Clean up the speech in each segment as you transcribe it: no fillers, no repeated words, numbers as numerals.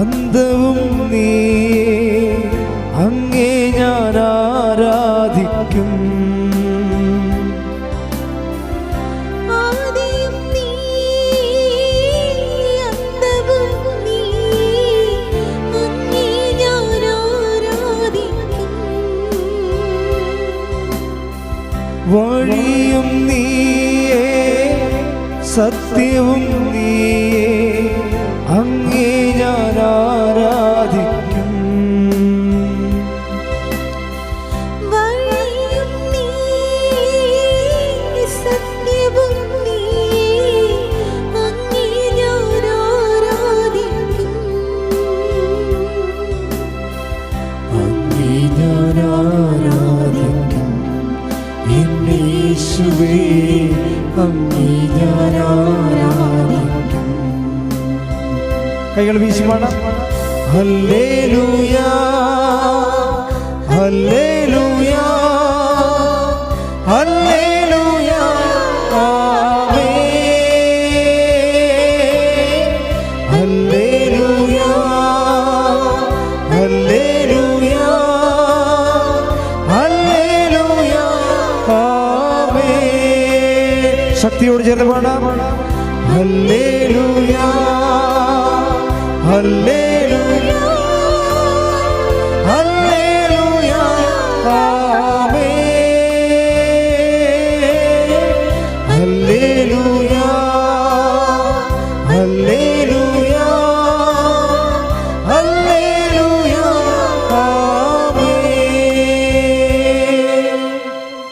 അന്തവും നീയേ, അങ്ങേ ഞാൻ ആരാധിക്കും. വഴിയും നീയേ, സത്യവും നീയേ, അങ്ങേ ഞാൻ ആരാധിക്കും. വഴിയും നീയേ, സത്യവും നീയേ, അങ്ങേ ഞാൻ ആരാധിക്കും. അങ്ങേ ഞാൻ ആരാധിക്കും. എന്റെ യേശുവേ, അങ്ങേ ഞാൻ ആരാധിക്കും. കൈകൾ വീശി പാടാം. ഹല്ലേലൂയാ, ഹല്ലേലൂയാ, ഹല്ലേലൂയാ, ആമേൻ. ഹല്ലേലൂയാ, ഹല്ലേലൂയാ, ഹല്ലേലൂയാ, ആമേൻ. ശക്തിയോട് ചേർന്ന് പാടാം. ഹല്ലേലൂയാ, ഹല്ലേലൂയാ, ഹല്ലേലൂയാ, ആമേൻ. ഹല്ലേലൂയാ, ഹല്ലേലൂയാ, ഹല്ലേലൂയാ, ആമേൻ.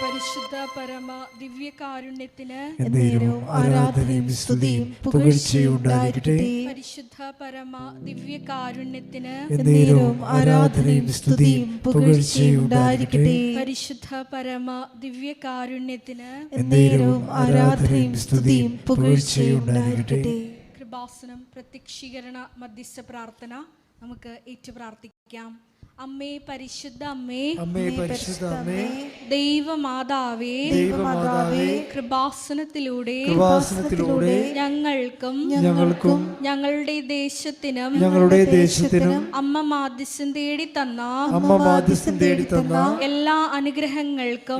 പരിശുദ്ധ പരമ ദിവ്യകാരുണ്യത്തിന് എന്നേരവും ആരാധനയും സ്തുതിയും പുകഴ്ചയും ഉണ്ടായിരിക്കട്ടെ. പരിശുദ്ധ പരമ ദിവ്യകാരുണ്യത്തിന് എന്നേരവും ആരാധനയും സ്തുതിയും പുകഴ്ചയും ഉണ്ടായിരിക്കട്ടെ. പരിശുദ്ധ പരമ ദിവ്യകാരുണ്യത്തിന് എന്നേരവും ആരാധനയും സ്തുതിയും പുകഴ്ചയും ഉണ്ടായിരിക്കട്ടെ. കൃപാസനം പ്രത്യക്ഷീകരണ മധ്യസ്ഥ പ്രാർത്ഥന നമുക്ക് ഏറ്റു പ്രാർത്ഥിക്കാം. അമ്മേ പരിശുദ്ധ അമ്മേ, അമ്മേ പരിശുദ്ധ അമ്മേ, ദൈവമാതാവേ, ദൈവമാതാവേ, കൃപാസനത്തിലൂടെ ഞങ്ങൾക്കും ഞങ്ങളുടെ ദേശത്തിനും അമ്മ മാധ്യസ്ഥം തേടി തന്ന എല്ലാ അനുഗ്രഹങ്ങൾക്കും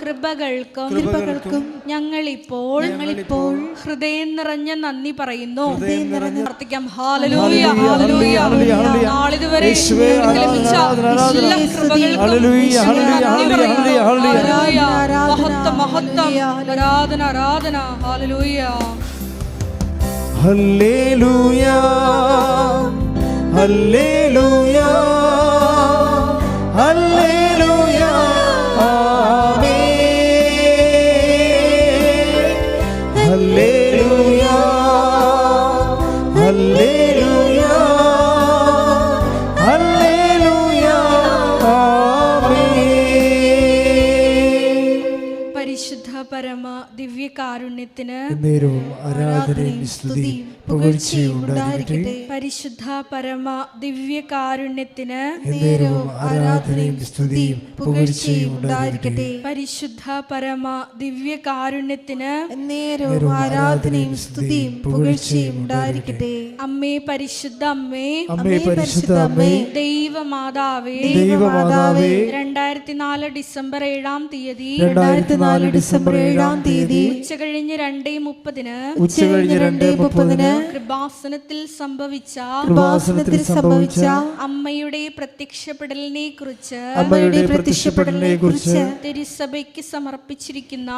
കൃപകൾക്കും ഞങ്ങളിപ്പോൾ ഹൃദയം നിറഞ്ഞ നന്ദി പറയുന്നു. പ്രാർത്ഥിക്കാം. Hallelujah, hallelujah. നാളിതുവരെ ലഭിച്ച എല്ലാ കൃപകൾക്കും മഹത്വം, ആരാധന, ആരാധന. ഹല്ലേലൂയ, ഹല്ലേലൂയ, ഹല്ലേലൂയ, ഹല്ലേലൂയ, ആമേൻ. ഹല്ലേലൂയ, ഹല്ലേലൂയ, ഹല്ലേലൂയ, ആമേൻ. പരിശുദ്ധ പരമ ദിവ്യകാരുണ്യത്തിന് എന്നേരവും ആരാധനയും സ്തുതിയും പുകഴ്ചയും ഉണ്ടായിരിക്കട്ടെ. പരിശുദ്ധ പരമ ദിവ്യകാരുണ്യത്തിന് എന്നേരവും ആരാധനയും സ്തുതിയും പുകഴ്ചയും ഉണ്ടായിരിക്കട്ടെ. പരിശുദ്ധ പരമ ദിവ്യകാരുണ്യത്തിന് എന്നേരവും ആരാധനയും സ്തുതിയും പുകഴ്ചയും ഉണ്ടായിരിക്കട്ടെ. അമ്മേ പരിശുദ്ധ അമ്മേ, അമ്മേ പരിശുദ്ധ അമ്മേ, ദൈവമാതാവേ, ദൈവമാതാവേ, 2004 ഡിസംബർ 7-ാം തീയതി ഉച്ചകഴിഞ്ഞ് 2:30 കൃപാസനത്തിൽ സംഭവിച്ച അമ്മയുടെ പ്രത്യക്ഷപ്പെടലിനെ കുറിച്ച് തിരുസഭയ്ക്ക് സമർപ്പിച്ചിരിക്കുന്ന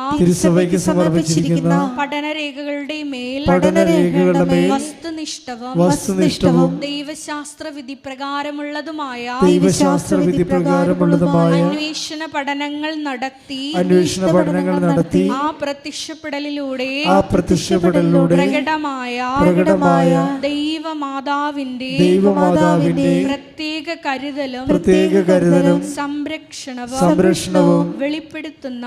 പഠനരേഖകളുടെ മേൽ വസ്തുനിഷ്ഠവും ദൈവശാസ്ത്ര വിധി പ്രകാരമുള്ളതുമായ അന്വേഷണ പഠനങ്ങൾ നടത്തി ആ പ്രത്യക്ഷപ്പെടലിലൂടെ പ്രകടമായ ദൈവമാതാവിന്റെ പ്രത്യേക കരുതലും സംരക്ഷണവും വെളിപ്പെടുത്തുന്ന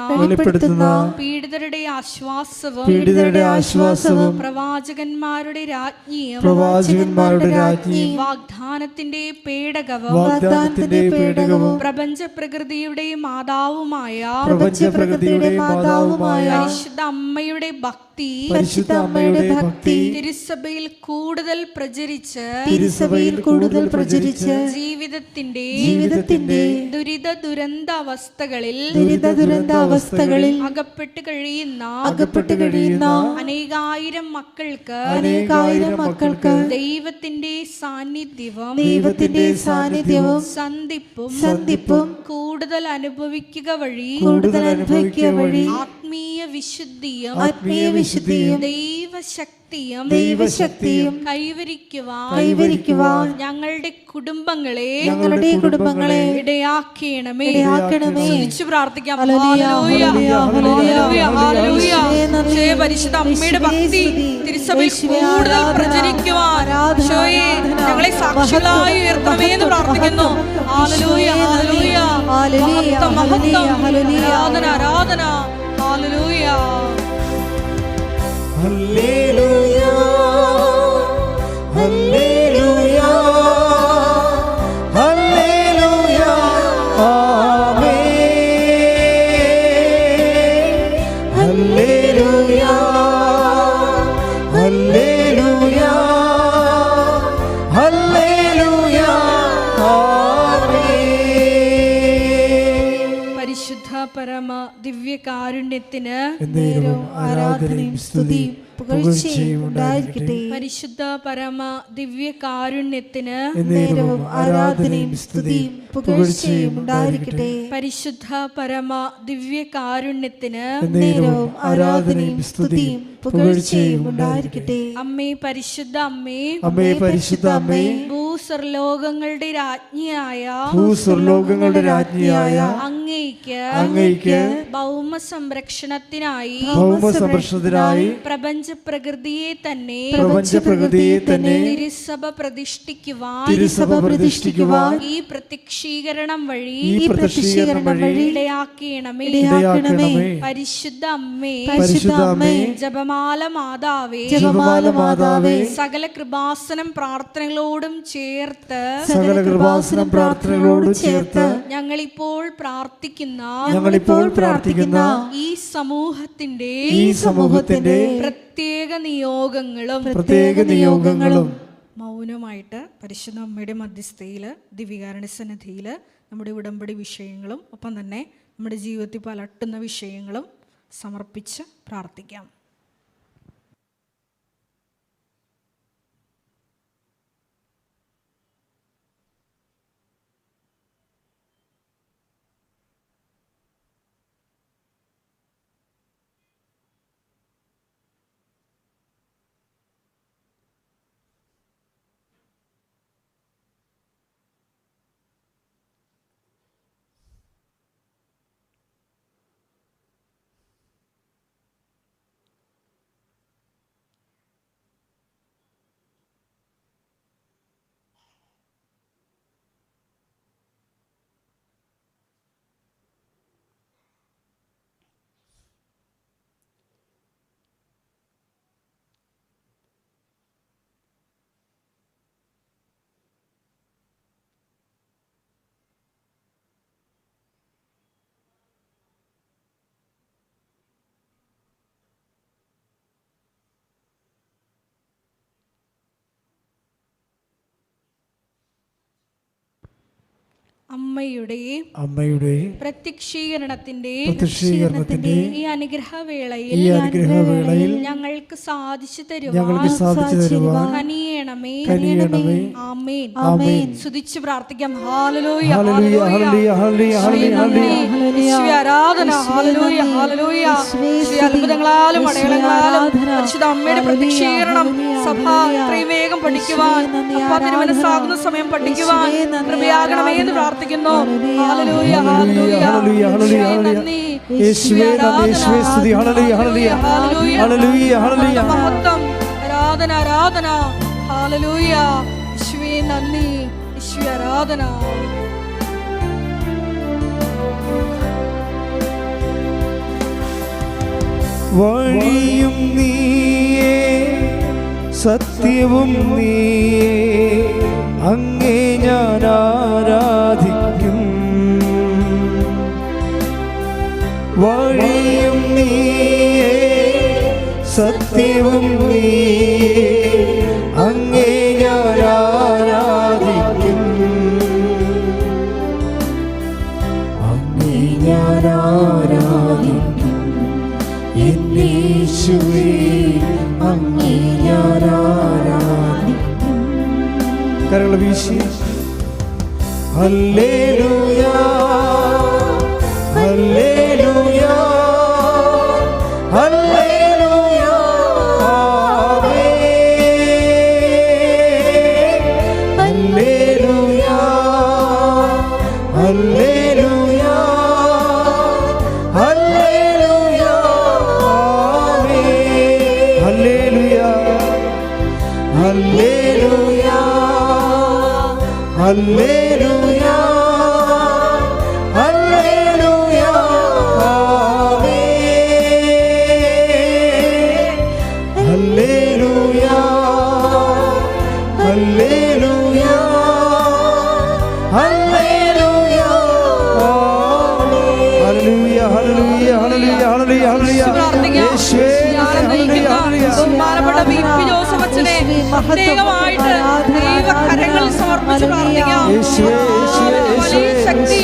പീഡിതരുടെ ആശ്വാസവും പ്രവാചകന്മാരുടെ രാജ്ഞിയും വാഗ്ദാനത്തിന്റെ പേടകവും പ്രപഞ്ച പ്രകൃതിയുടെ മാതാവുമായ മാതാവുമായ പരിശുദ്ധ അമ്മയുടെ ഭക്തി പരിശുദ്ധ അമ്മയുടെ ഭക്തി തിരുസഭയിൽ കൂടുതൽ പ്രചരിച്ച് ജീവിതത്തിന്റെ ദുരിത ദുരന്താവസ്ഥകളിൽ അകപ്പെട്ട് കഴിയുന്ന അനേകായിരം മക്കൾക്ക് ദൈവത്തിന്റെ സാന്നിധ്യവും സന്ധിപ്പും കൂടുതൽ അനുഭവിക്കുക വഴി ആത്മീയ വിശുദ്ധിയും ദൈവശക്തിയും കൈവരിക്കുവാൻ ഞങ്ങളുടെ കുടുംബങ്ങളെ ഇടയാക്കണമേ. സ്തുതിച്ചു പ്രാർത്ഥിക്കാം. പരിശുദ്ധ അമ്മയുടെ ഭക്തി തിരുസഭയിൽ കൂടുതൽ പ്രചരിക്കുവാൻ ഞങ്ങളെ സാക്ഷികളായി ഉയർത്തണമേ എന്ന് പ്രാർത്ഥിക്കുന്നു. ഹല്ലേലൂയ, ഹല്ലേലൂയ, മഹത്വം, ആരാധന, ആരാധന. ഹല്ലേലൂയ, ഹല്ലേലൂയ, ഹല്ലേലൂയ, ഹല്ലേലൂയ, ആമേൻ. ഹല്ലേലൂയ, ഹല്ലേലൂയ, ഹല്ലേലൂയ, ആമേൻ. പരിശുദ്ധ പരമ ദിവ്യകാരുണ്യത്തിന് ആരാധനയും സ്തുതിയും പുകഴ്ചയും ഉണ്ടായിരിക്കട്ടെ. പരിശുദ്ധ പരമ ദിവ്യകാരുണ്യത്തിന് ആരാധനയും സ്തുതിയും പുകഴ്ചയും ഉണ്ടായിരിക്കട്ടെ. പരിശുദ്ധ പരമ ദിവ്യകാരുണ്യത്തിന് ആരാധനയും സ്തുതിയും പുകഴ്ചയും ഉണ്ടായിരിക്കട്ടെ. അമ്മേ പരിശുദ്ധ അമ്മേ, അമ്മേ പരിശുദ്ധ അമ്മേ, ഭൂസ്വർലോകങ്ങളുടെ രാജ്ഞിയായ അങ്ങേയ്ക്ക് ഭൗമ സംരക്ഷണത്തിനായി പ്രപഞ്ച പ്രകൃതിയെ തന്നെ തിരുസഭ പ്രതിഷ്ഠിക്കുവാൻ ഈ പ്രത്യക്ഷീകരണം വഴി ഇടയാക്കണമേ. പരിശുദ്ധ അമ്മേ, ജപമാല മാതാവേ, സകല കൃപാസനം പ്രാർത്ഥനകളോടും ചേർത്ത് ഞങ്ങളിപ്പോൾ പ്രാർത്ഥിക്കുന്ന ഈ സമൂഹത്തിന്റെ പ്രത്യേക നിയോഗങ്ങളും മൗനമായിട്ട് പരിശുദ്ധ അമ്മയുടെ മധ്യസ്ഥയിൽ ദിവ്യകാരുണ്യ സന്നിധിയിൽ നമ്മുടെ ഉടമ്പടി വിഷയങ്ങളും ഒപ്പം തന്നെ നമ്മുടെ ജീവിതത്തിൽ പലട്ടുന്ന വിഷയങ്ങളും സമർപ്പിച്ച് പ്രാർത്ഥിക്കാം. അമ്മയുടെ പ്രത്യക്ഷീകരണത്തിന്റെ ഈ അനുഗ്രഹവേളയിൽ ഞങ്ങൾക്ക് സാധിച്ചു തരുവാൻ കനിയണമേ. ആമേൻ, ആമേൻ. സ്തുതിച്ച് പ്രാർത്ഥിക്കാം. ഹല്ലേലൂയ, ഹല്ലേലൂയ, ആരാധന. Hallelujah, hallelujah. അത്ഭുതങ്ങളാലും അടയാളങ്ങളാലും പരിശുദ്ധ അമ്മയുടെ പ്രത്യക്ഷീകരണം സഭ എത്രയും വേഗം പഠിക്കുവാൻ, തിരുമനസ്സാകുന്ന സമയം പഠിക്കുവാൻ കൃപയാകണമേ എന്ന് പ്രാർത്ഥിക്കുന്നു. Hallelujah, hallelujah, hallelujah. നന്ദി യേശുവേ, യേശുവേ സ്തുതി. Hallelujah, hallelujah, hallelujah, hallelujah. മഹത്വം, ആരാധന, ആരാധന. ഹല്ലേലൂയ. യേശുവേ നന്ദി, യേശുവേ ആരാധന. വഴിയും നീയേ, സത്യവും നീയേ, അങ്ങേ ഞാൻ ആരാധിക്കും. വഴിയും സത്യവും നീയേ, അങ്ങേ ഞാൻ ആരാധിക്കും. അങ്ങേ ഞാൻ ആരാധിക്കും യേശുവേ, അങ്ങേ ഞാൻ ആരാധിക്കും. കരങ്ങൾ വീശി ഹല്ലേലൂയ ഹല്ലേലൂയ ഹല്ലേലൂയ ആമേൻ. ഹല്ലേലൂയ ഹല്ലേലൂയ ഹല്ലേലൂയ ആമേൻ. ഹല്ലേലൂയ ഹല്ലേലൂയ ഹല്ലേലൂയ ഹല്ലേലൂയ ആമേൻ. ഹല്ലേലൂയ ഹല്ലേലൂയ ഹല്ലേലൂയ ആമേൻ. Hallelujah hallelujah hallelujah hallelujah hallelujah യേശുവേ ഹല്ലേലൂയ ഹല്ലേലൂയ. ബഹുമാനപ്പെട്ട വി.പി. ജോസഫ് അച്ഛനെ പ്രത്യേകമായിട്ട് ദൈവകരങ്ങളിൽ സമർപ്പിച്ച് പ്രാർത്ഥിക്കാം. വലിയ ശക്തി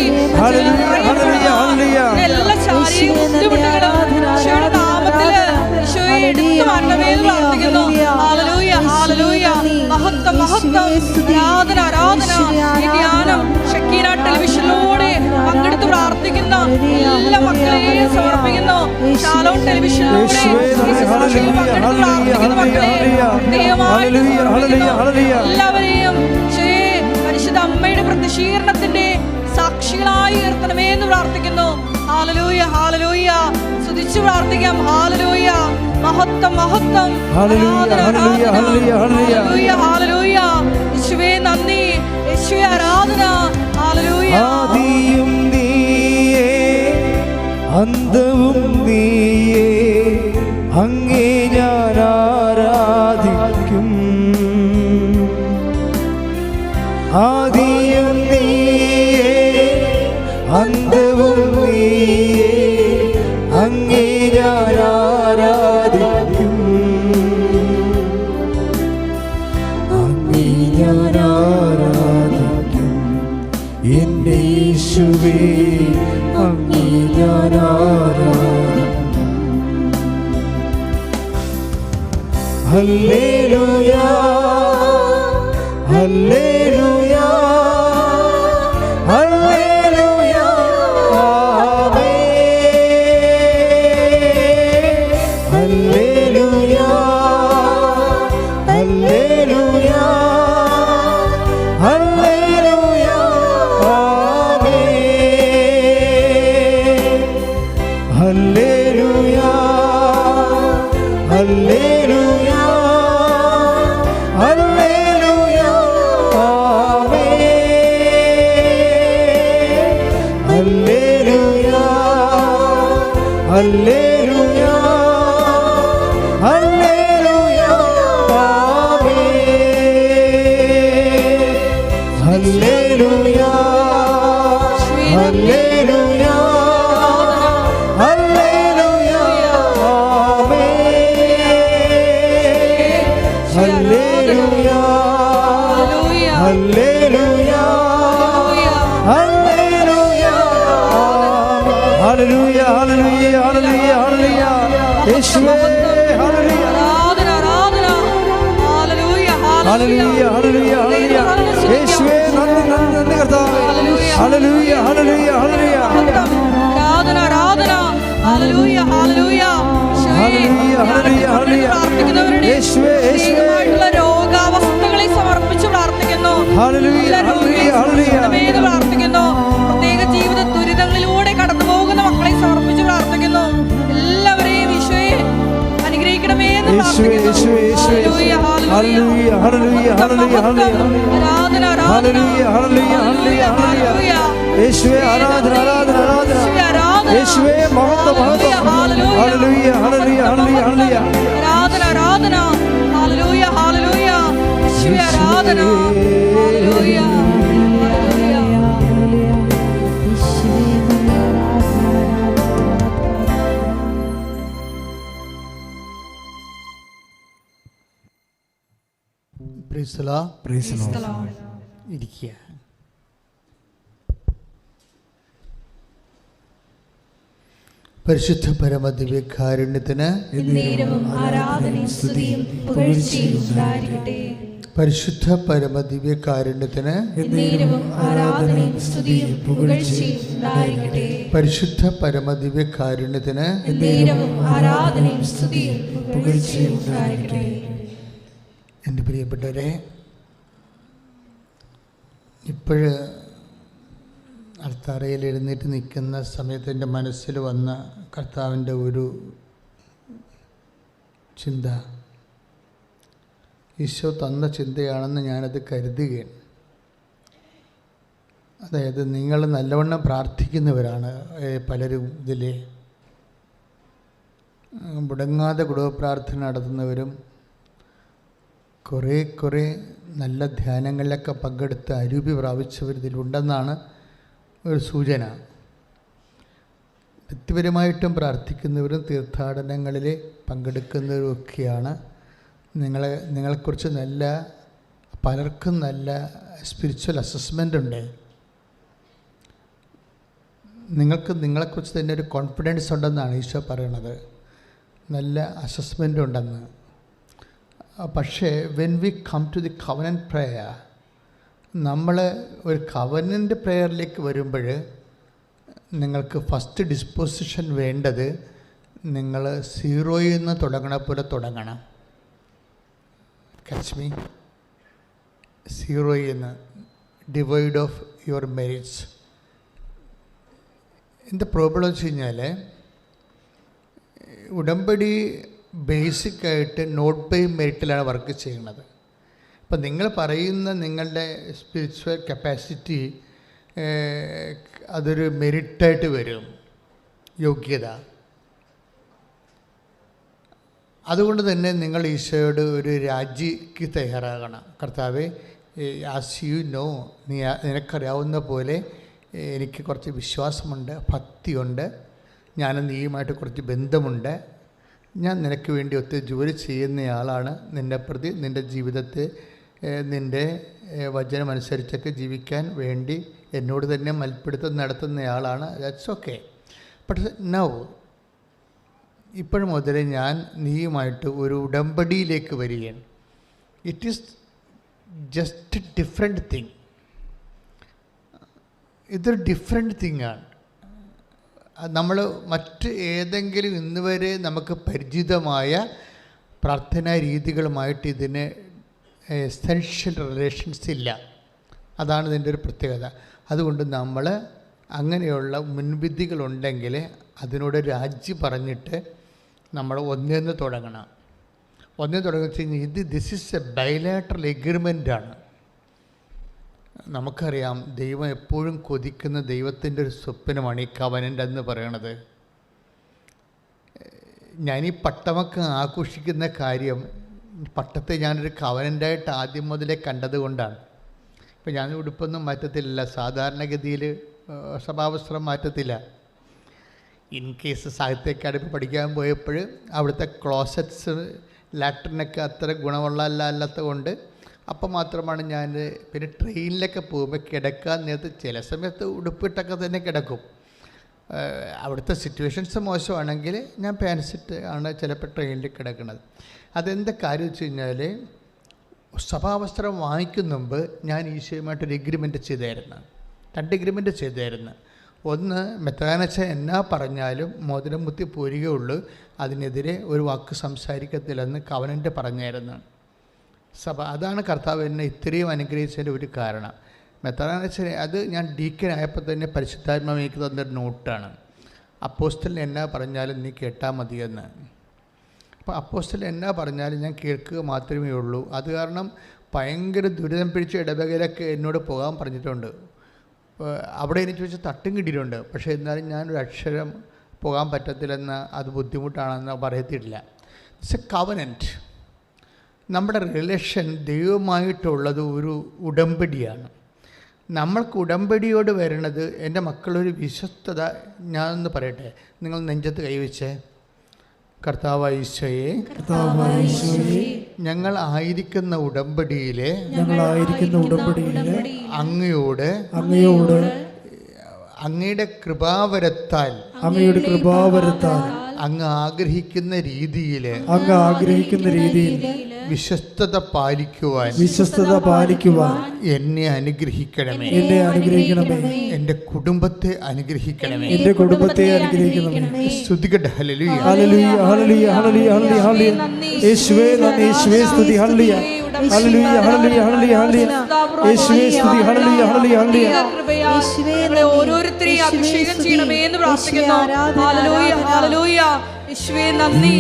എല്ലാ ശാരീരിക ബുദ്ധിമുട്ടുകളും ഈശോയുടെ നാമത്തില് ഈശോയെ എടുത്തു മാറ്റണമേ എന്ന് പ്രാർത്ഥിക്കുന്നു. Hallelujah hallelujah. മഹത്വം മഹത്വം. ആരാധന ആരാധന. ഈ ധ്യാനം ഷക്കീന ടെലിവിഷനിലൂടെ പങ്കെടുത്ത് പ്രാർത്ഥിക്കുന്ന എല്ലാ മക്കളെയും സമർപ്പിക്കുന്നു. ഷാലോം ടെലിവിഷനിലൂടെ എല്ലാവരെയും പരിശുദ്ധ അമ്മയുടെ പ്രതിഷീകരണത്തിന്റെ സാക്ഷികളായി ഉയർത്തണമേ എന്ന് പ്രാർത്ഥിക്കുന്നു. Hallelujah hallelujah. സ്തുതിച്ചു പ്രാർത്ഥിക്കാം. ഹല്ലേലൂയ. മഹത്വം മഹത്വം. Hallelujah hallelujah. യേശുവേ നന്ദി. യേശുവേ ആരാധന. ഹല്ലേലൂയ. ആദിയും നീയേ, അന്തവും നീയേ, അങ്ങേ ഞാൻ ആരാധിക്കും. ആദിയും നീയേ, അന്തവും നീയേ, അങ്ങേ ഞാൻ ആരാധിക്കും. അങ്ങേ ഞാൻ ആരാധിക്കും എന്റെ യേശുവേ, അങ്ങേ ഞാൻ ആരാധിക്കും. ഹല്ലേലൂയ ഹല്ലേലൂയ ഹല്ലേലൂയ ആമേൻ. ഹല്ലേലൂയ ഹല്ലേലൂയ ഹല്ലേലൂയ ആമേൻ. ഹല്ലേലൂയ ഹല്ലേലൂയ ഹല്ലേലൂയ ആമേൻ. ഹല്ലേലൂയ ഹല്ലേലൂയ ഹല്ലേലൂയ ആമേൻ. ഹല്ലേലൂയ ഹല്ലേലൂയ ഹല്ലേലൂയ ആമേൻ. Hallelujah hallelujah hallelujah hallelujah hallelujah hallelujah hallelujah യേശുവേ ഹല്ലേലൂയ ഹല്ലേലൂയ ഹല്ലേലൂയ ഹല്ലേലൂയ യേശുവേ നന്ദി നന്ദി നന്ദി കർത്താവേ. ഹല്ലേലൂയ ഹല്ലേലൂയ ഹല്ലേലൂയ ആരാധന ആരാധന. Hallelujah hallelujah. Hallelujah hallelujah hallelujah യേശുവേ യേശുവേ രോഗാവസ്ഥകളെ സമർപ്പിച്ച് പ്രാർത്ഥിക്കുന്നു. ഹല്ലേലൂയ ഹല്ലേലൂയ ഹല്ലേലൂയ പ്രാർത്ഥിക്കുന്നു. പ്രത്യേക ജീവിത ദുരിതങ്ങളിലൂടെ കടന്നു പോകുന്ന മക്കളെ സമർപ്പിച്ച് പ്രാർത്ഥിക്കുന്നു. എല്ലാവരെയും ഈശോയെ അനുഗ്രഹിക്കണമേ എന്ന് പ്രാർത്ഥിക്കുന്നു. ഹല്ലേലൂയ ഹല്ലേലൂയ ഹല്ലേലൂയ ഹല്ലേലൂയ ആരാധന ആരാധന. ഹല്ലേലൂയ ഹല്ലേലൂയ ഹല്ലേലൂയ ഹല്ലേലൂയ യേശുവേ ആരാധന ആരാധന ആരാധന യേശുവേ മഹത്വം മഹത്വം. ഹല്ലേലൂയ ഹല്ലേലൂയ ഹല്ലേലൂയ ഹല്ലേലൂയ ആരാധന ആരാധന. Hallelujah hallelujah. യേശുവേ ആരാധന. Hallelujah hallelujah. ഇരിക്കുക. പരിശുദ്ധ പരമദിവ്യകാരുണ്യത്തിന് ആരാധനയും സ്തുതിയും പുകഴ്ചയും ഉണ്ടായിരിക്കട്ടെ. പരിശുദ്ധ പരമദിവ്യകാരുണ്യത്തിന് ആരാധനയും സ്തുതിയും പുകഴ്ചയും ഉണ്ടായിരിക്കട്ടെ. പരിശുദ്ധ പരമദിവ്യകാരുണ്യത്തിന് ആരാധനയും സ്തുതിയും പുകഴ്ചയും ഉണ്ടായിരിക്കട്ടെ. എൻ്റെ പ്രിയപ്പെട്ടവരെ, ഇപ്പോഴ് അൾത്താരയിൽ എഴുന്നേറ്റ് നിൽക്കുന്ന സമയത്ത് എൻ്റെ മനസ്സിൽ വന്ന കർത്താവിൻ്റെ ഒരു ചിന്ത, ഈശോ തന്ന ചിന്തയാണെന്ന് ഞാനത് കരുതുകയാണ്. അതായത് നിങ്ങൾ നല്ലവണ്ണം പ്രാർത്ഥിക്കുന്നവരാണ് പലരും ഇതിൽ, മുടങ്ങാതെ കുടുംബപ്രാർത്ഥന നടത്തുന്നവരും കുറേ നല്ല ധ്യാനങ്ങളിലൊക്കെ പങ്കെടുത്ത് അരൂപി പ്രാപിച്ചവർ ഇതിലുണ്ടെന്നാണ് ഒരു സൂചന. വ്യക്തിപരമായിട്ടും പ്രാർത്ഥിക്കുന്നവരും തീർത്ഥാടനങ്ങളിൽ പങ്കെടുക്കുന്നവരുമൊക്കെയാണ്. നിങ്ങളെക്കുറിച്ച് പലർക്കും നല്ല സ്പിരിച്വൽ അസസ്മെൻ്റ് ഉണ്ട്. നിങ്ങൾക്ക് നിങ്ങളെക്കുറിച്ച് തന്നെ ഒരു കോൺഫിഡൻസ് ഉണ്ടെന്നാണ് ഈശോ പറയണത്, നല്ല അസസ്മെൻ്റ് ഉണ്ടെന്ന്. പക്ഷേ when we come to the covenant prayer, നമ്മൾ ഒരു കവനൻ്റ് പ്രേയറിലേക്ക് വരുമ്പോൾ നിങ്ങൾക്ക് ഫസ്റ്റ് ഡിസ്പോസിഷൻ വേണ്ടത് നിങ്ങൾ സീറോയിൽ നിന്ന് തുടങ്ങണ പോലെ തുടങ്ങണം. കശ്മി സീറോയിൽ നിന്ന്, ഡിവൈഡ് ഓഫ് യുവർ മെറിറ്റ്സ്. എന്താ പ്രോബ്ലം വെച്ച് കഴിഞ്ഞാൽ, ഉടമ്പടി ബേസിക്കായിട്ട് നോട്ട് ബൈ മെറിറ്റിലാണ് വർക്ക് ചെയ്യുന്നത്. അപ്പം നിങ്ങൾ പറയുന്ന നിങ്ങളുടെ സ്പിരിച്വൽ കപ്പാസിറ്റി അതൊരു മെറിറ്റായിട്ട് വരും, യോഗ്യത. അതുകൊണ്ട് തന്നെ നിങ്ങൾ ഈശോയോട് ഒരു രാജിക്ക് തയ്യാറാകണം. കർത്താവേ, ആസ് യു നോ, നിനക്കറിയാവുന്ന പോലെ എനിക്ക് കുറച്ച് വിശ്വാസമുണ്ട്, ഭക്തിയുണ്ട്, ഞാൻ നീയുമായിട്ട് കുറച്ച് ബന്ധമുണ്ട്, ഞാൻ നിനക്ക് വേണ്ടി ഒത്തിരി ജോലി ചെയ്യുന്നയാളാണ്, നിൻ്റെ പ്രതി നിൻ്റെ ജീവിതത്തെ നിൻ്റെ വചനമനുസരിച്ചൊക്കെ ജീവിക്കാൻ വേണ്ടി എന്നോട് തന്നെ മൽപ്പിടുത്തം നടത്തുന്നയാളാണ്. That's okay. പക്ഷേ നൗ, ഇപ്പോഴും മുതൽ ഞാൻ നീയുമായിട്ട് ഒരു ഉടമ്പടിയിലേക്ക് വരികയാണ്. It is just different thing. ഇതൊരു ഡിഫറെൻറ്റ് തിങ്ങാണ്. നമ്മൾ മറ്റ് ഏതെങ്കിലും ഇന്ന് വരെ നമുക്ക് പരിചിതമായ പ്രാർത്ഥനാ രീതികളുമായിട്ട് ഇതിന് എസെൻഷ്യൽ റിലേഷൻസ് ഇല്ല. അതാണ് ഇതിൻ്റെ ഒരു പ്രത്യേകത. അതുകൊണ്ട് നമ്മൾ അങ്ങനെയുള്ള മുൻവിധികളുണ്ടെങ്കിൽ അതിനോട് രാജി പറഞ്ഞിട്ട് നമ്മൾ ഒന്നേന്ന് തുടങ്ങണം. ഒന്നേ തുടങ്ങി വെച്ച് കഴിഞ്ഞാൽ ദിസ് ഈസ് എ ബൈലാറ്ററൽ എഗ്രിമെൻ്റാണ്. നമുക്കറിയാം, ദൈവം എപ്പോഴും കൊതിക്കുന്ന ദൈവത്തിൻ്റെ ഒരു സ്വപ്നമാണ് ഈ കവനൻ്റ് എന്ന് പറയണത്. ഞാനീ പട്ടമൊക്കെ ആഘോഷിക്കുന്ന കാര്യം, പട്ടത്തെ ഞാനൊരു കവനൻ്റായിട്ട് ആദ്യം മുതലേ കണ്ടത് കൊണ്ടാണ്. ഇപ്പം ഞാൻ ഉടുപ്പൊന്നും മാറ്റത്തില്ല, സാധാരണഗതിയിൽ സ്വഭാവസ്ത്രം മാറ്റത്തില്ല. ഇൻ കേസ് സാഹിത്യ അക്കാദമി പഠിക്കാൻ പോയപ്പോൾ അവിടുത്തെ ക്ലോസറ്റ്സ് ലാട്രിനൊക്കെ അത്ര ഗുണമുള്ളതല്ലാത്ത കൊണ്ട് അപ്പം മാത്രമാണ് ഞാൻ. പിന്നെ ട്രെയിനിലൊക്കെ പോകുമ്പോൾ കിടക്കാൻ നേരത്ത് ചില സമയത്ത് ഉടുപ്പിട്ടൊക്കെ തന്നെ കിടക്കും. അവിടുത്തെ സിറ്റുവേഷൻസ് മോശമാണെങ്കിൽ ഞാൻ പാൻസിട്ട് ആണ് ചിലപ്പോൾ ട്രെയിനിൽ കിടക്കുന്നത്. അതെന്താ കാര്യം വെച്ച് കഴിഞ്ഞാൽ, സഭാവസ്ത്രം വാങ്ങിക്കുന്ന മുമ്പ് ഞാൻ ഈശോയുമായിട്ടൊരു എഗ്രിമെൻ്റ് ചെയ്തായിരുന്നു. 2 എഗ്രിമെൻ്റ് ചെയ്തായിരുന്നു. ഒന്ന്, മെത്രാനച്ഛൻ എന്നാ പറഞ്ഞാലും മോതിരം മുത്തി പോരുകയുള്ളൂ, അതിനെതിരെ ഒരു വാക്ക് സംസാരിക്കത്തില്ലെന്ന് കവനൻ്റ് പറഞ്ഞായിരുന്നു സഭ. അതാണ് കർത്താവ് എന്നെ ഇത്രയും അനുഗ്രഹിച്ചതിൻ്റെ ഒരു കാരണം. മെത്രാനച്ഛനെ അത് ഞാൻ ഡീക്കനായപ്പോൾ തന്നെ പരിശുദ്ധാത്മാവ് എനിക്ക് തന്നൊരു നോട്ടാണ്. അപ്പോസ്തലൻ എന്നാ പറഞ്ഞാലും നീ കേട്ടാൽ മതിയെന്ന്. അപ്പോൾ അപ്പോസ്തലൻ എന്നാ പറഞ്ഞാലും ഞാൻ കേൾക്കുക മാത്രമേ ഉള്ളൂ. അത് കാരണം ഭയങ്കര ദുരിതം പിടിച്ച ഇടവകയിലൊക്കെ എന്നോട് പോകാൻ പറഞ്ഞിട്ടുണ്ട്. അവിടെ എനിക്ക് വെച്ച് തട്ടും കിട്ടിയിട്ടുണ്ട്. പക്ഷേ എന്നാലും ഞാനൊരു അക്ഷരം പോകാൻ പറ്റത്തില്ലെന്ന്, അത് ബുദ്ധിമുട്ടാണെന്ന് പറയത്തില്ല. It's A covenant. നമ്മുടെ റിലേഷൻ ദൈവമായിട്ടുള്ളത് ഒരു ഉടമ്പടിയാണ്. നമ്മൾക്ക് ഉടമ്പടിയോട് വരണത്, എൻ്റെ മക്കളൊരു വിശ്വസ്തത. ഞാനൊന്ന് പറയട്ടെ, നിങ്ങൾ നെഞ്ചത്ത് കൈവച്ചേ, കർത്താവായ ഈശോയെ, ഞങ്ങൾ ആയിരിക്കുന്ന ഉടമ്പടിയിലെ അങ്ങയോട് അങ്ങയുടെ കൃപാവരത്താൽ അങ്ങ് ആഗ്രഹിക്കുന്ന രീതിയിൽ വിശ്വസ്തത പാലിക്കുവാൻ എന്നെ അനുഗ്രഹിക്കണമേ. എൻ്റെ കുടുംബത്തെ അനുഗ്രഹിക്കണമേ. സ്തുതിക്കട്ടെ. Hallelujah, hallelujah, hallelujah, hallelujah, hallelujah. യേശുവേ നന്ദി, യേശുവേ സ്തുതി. Hallelujah, hallelujah, hallelujah, hallelujah, hallelujah. യേശുവേ സ്തുതി. Hallelujah, hallelujah, hallelujah. ഞങ്ങളെ ഓരോരുത്തരെയും അഭിഷേകം ചെയ്യണമേ എന്ന് പ്രാർത്ഥിക്കുന്നു. Hallelujah, hallelujah. യേശുവേ നന്ദി,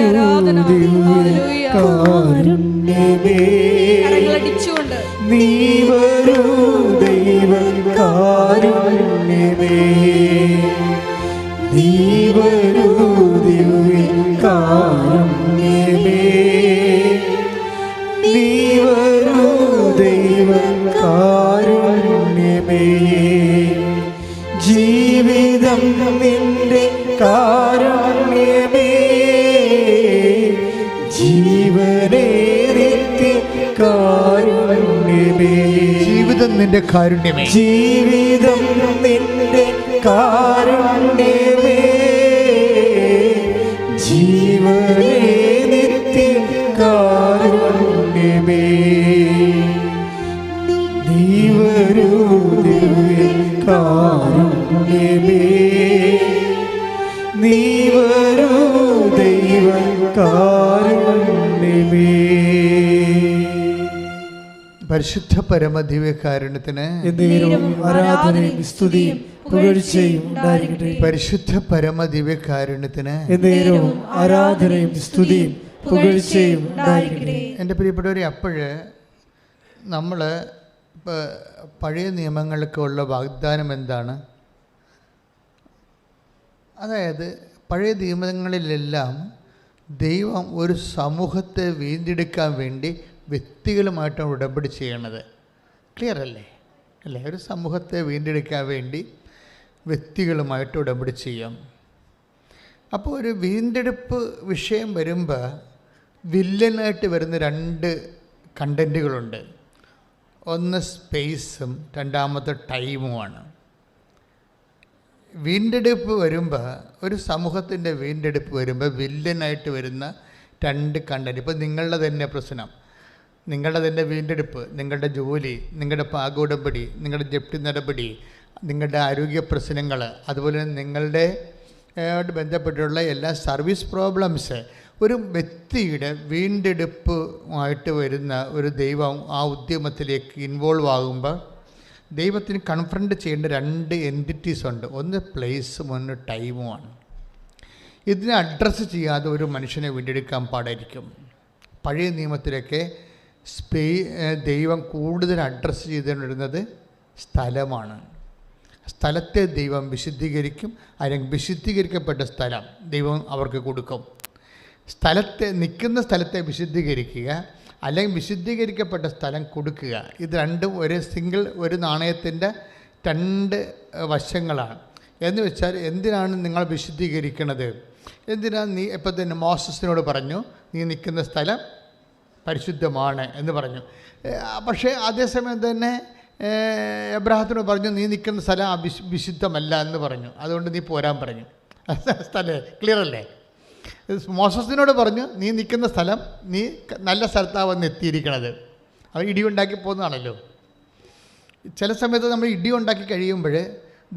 ആരാധന. ഹല്ലേലൂയ. കരങ്ങളടിച്ചുകൊണ്ട് നീ വരൂ ദൈവകാരുണ്യമേ, നീ വരൂ ദിവ്യകാരുണ്യമേ, നീ വരൂ ദൈവകാരുണ്യമേ. ജീവിതം നിന്റെ കാരുണ്യമേ, ജീവനേ നിത്യ കാരുണ്യമേ. ജീവിതം നിന്റെ കാരുണ്യമേ, ജീവിതം നിന്റെ കാരുണ്യമേ, ജീവനേ നിത്യ കാരുണ്യമേ. നീ വരൂ ദിവ്യകാരുണ്യമേ, നീ വരൂ ദൈവകാരുണ്യമേ. പരിശുദ്ധ പരമദിവ്യകാരുണ്യത്തിന് ആരാധനയും സ്തുതിയും പുകഴ്ചയും ഉണ്ടായിരിക്കട്ടെ. പരിശുദ്ധ പരമദിവ്യകാരുണ്യത്തിന് ആരാധനയും സ്തുതിയും പുകഴ്ചയും ഉണ്ടായിരിക്കട്ടെ. എൻ്റെ പ്രിയപ്പെട്ടവരെ, അപ്പോഴ് നമ്മൾ പഴയ നിയമങ്ങൾക്ക് ഉള്ള വാഗ്ദാനം എന്താണ്? അതായത് പഴയ നിയമങ്ങളിലെല്ലാം ദൈവം ഒരു സമൂഹത്തെ വീണ്ടെടുക്കാൻ വേണ്ടി വ്യക്തികളുമായിട്ടാണ് ഉടമ്പടി ചെയ്യണത്. ക്ലിയർ അല്ലേ? ഒരു സമൂഹത്തെ വീണ്ടെടുക്കാൻ വേണ്ടി വ്യക്തികളുമായിട്ട് ഉടമ്പടി ചെയ്യാം. അപ്പോൾ ഒരു വീണ്ടെടുപ്പ് വിഷയം വരുമ്പോൾ വില്ലനായിട്ട് വരുന്ന രണ്ട് കണ്ടൻറ്റുകളുണ്ട്. ഒന്ന് സ്പേസും രണ്ടാമത്തെ ടൈമുമാണ്. വീണ്ടെടുപ്പ് വരുമ്പോൾ, ഒരു സമൂഹത്തിൻ്റെ വീണ്ടെടുപ്പ് വരുമ്പോൾ വില്ലനായിട്ട് വരുന്ന രണ്ട് കണ്ടൻറ്റ്. ഇപ്പോൾ നിങ്ങളുടെ തന്നെ പ്രശ്നം, നിങ്ങളുടെ തന്നെ വീണ്ടെടുപ്പ്, നിങ്ങളുടെ ജോലി, നിങ്ങളുടെ പാകോടമ്പടി, നിങ്ങളുടെ ജപ്തി നടപടി, നിങ്ങളുടെ ആരോഗ്യ പ്രശ്നങ്ങൾ, അതുപോലെ നിങ്ങളുടെ ബന്ധപ്പെട്ടുള്ള എല്ലാ സർവീസ് പ്രോബ്ലംസ്, ഒരു വ്യക്തിയുടെ വീണ്ടെടുപ്പുമായിട്ട് വരുന്ന ഒരു ദൈവം ആ ഉദ്യമത്തിലേക്ക് ഇൻവോൾവ് ആകുമ്പോൾ ദൈവത്തിന് കൺഫ്രണ്ട് ചെയ്യേണ്ട രണ്ട് എൻറ്റിറ്റീസ് ഉണ്ട്. ഒന്ന് പ്ലേസും ഒന്ന് ടൈമുമാണ്. ഇതിനെ അഡ്രസ്സ് ചെയ്യാതെ ഒരു മനുഷ്യനെ വീണ്ടെടുക്കാൻ പാടായിരിക്കും. പഴയ നിയമത്തിലൊക്കെ ദൈവം കൂടുതൽ അഡ്രസ്സ് ചെയ്തുകൊണ്ടിരുന്നത് സ്ഥലമാണ്. സ്ഥലത്തെ ദൈവം വിശുദ്ധീകരിക്കും, അല്ലെങ്കിൽ വിശുദ്ധീകരിക്കപ്പെട്ട സ്ഥലം ദൈവം അവർക്ക് കൊടുക്കും. നിൽക്കുന്ന സ്ഥലത്തെ വിശുദ്ധീകരിക്കുക, അല്ലെങ്കിൽ വിശുദ്ധീകരിക്കപ്പെട്ട സ്ഥലം കൊടുക്കുക. ഇത് രണ്ടും ഒരു നാണയത്തിൻ്റെ രണ്ട് വശങ്ങളാണ്. എന്ന് വെച്ചാൽ, എന്തിനാണ് നിങ്ങൾ വിശുദ്ധീകരിക്കുന്നത്? എന്തിനാണ് നീ ഇപ്പം തന്നെ മോസസിനോട് പറഞ്ഞു നീ നിൽക്കുന്ന സ്ഥലം പരിശുദ്ധമാണ് എന്ന് പറഞ്ഞു. പക്ഷേ അതേസമയം തന്നെ എബ്രാഹത്തിനോട് പറഞ്ഞു നീ നിൽക്കുന്ന സ്ഥലം വിശുദ്ധമല്ല എന്ന് പറഞ്ഞു. അതുകൊണ്ട് നീ പോരാൻ പറഞ്ഞു. സ്ഥലം ക്ലിയർ അല്ലേ? മോസസിനോട് പറഞ്ഞു നീ നിൽക്കുന്ന സ്ഥലം നീ നല്ല സ്ഥലത്താണ് വന്ന് എത്തിയിരിക്കണത്. അവർ ഇടിയുണ്ടാക്കി പോകുന്നതാണല്ലോ. ചില സമയത്ത് നമ്മൾ ഇടിയുണ്ടാക്കി കഴിയുമ്പോൾ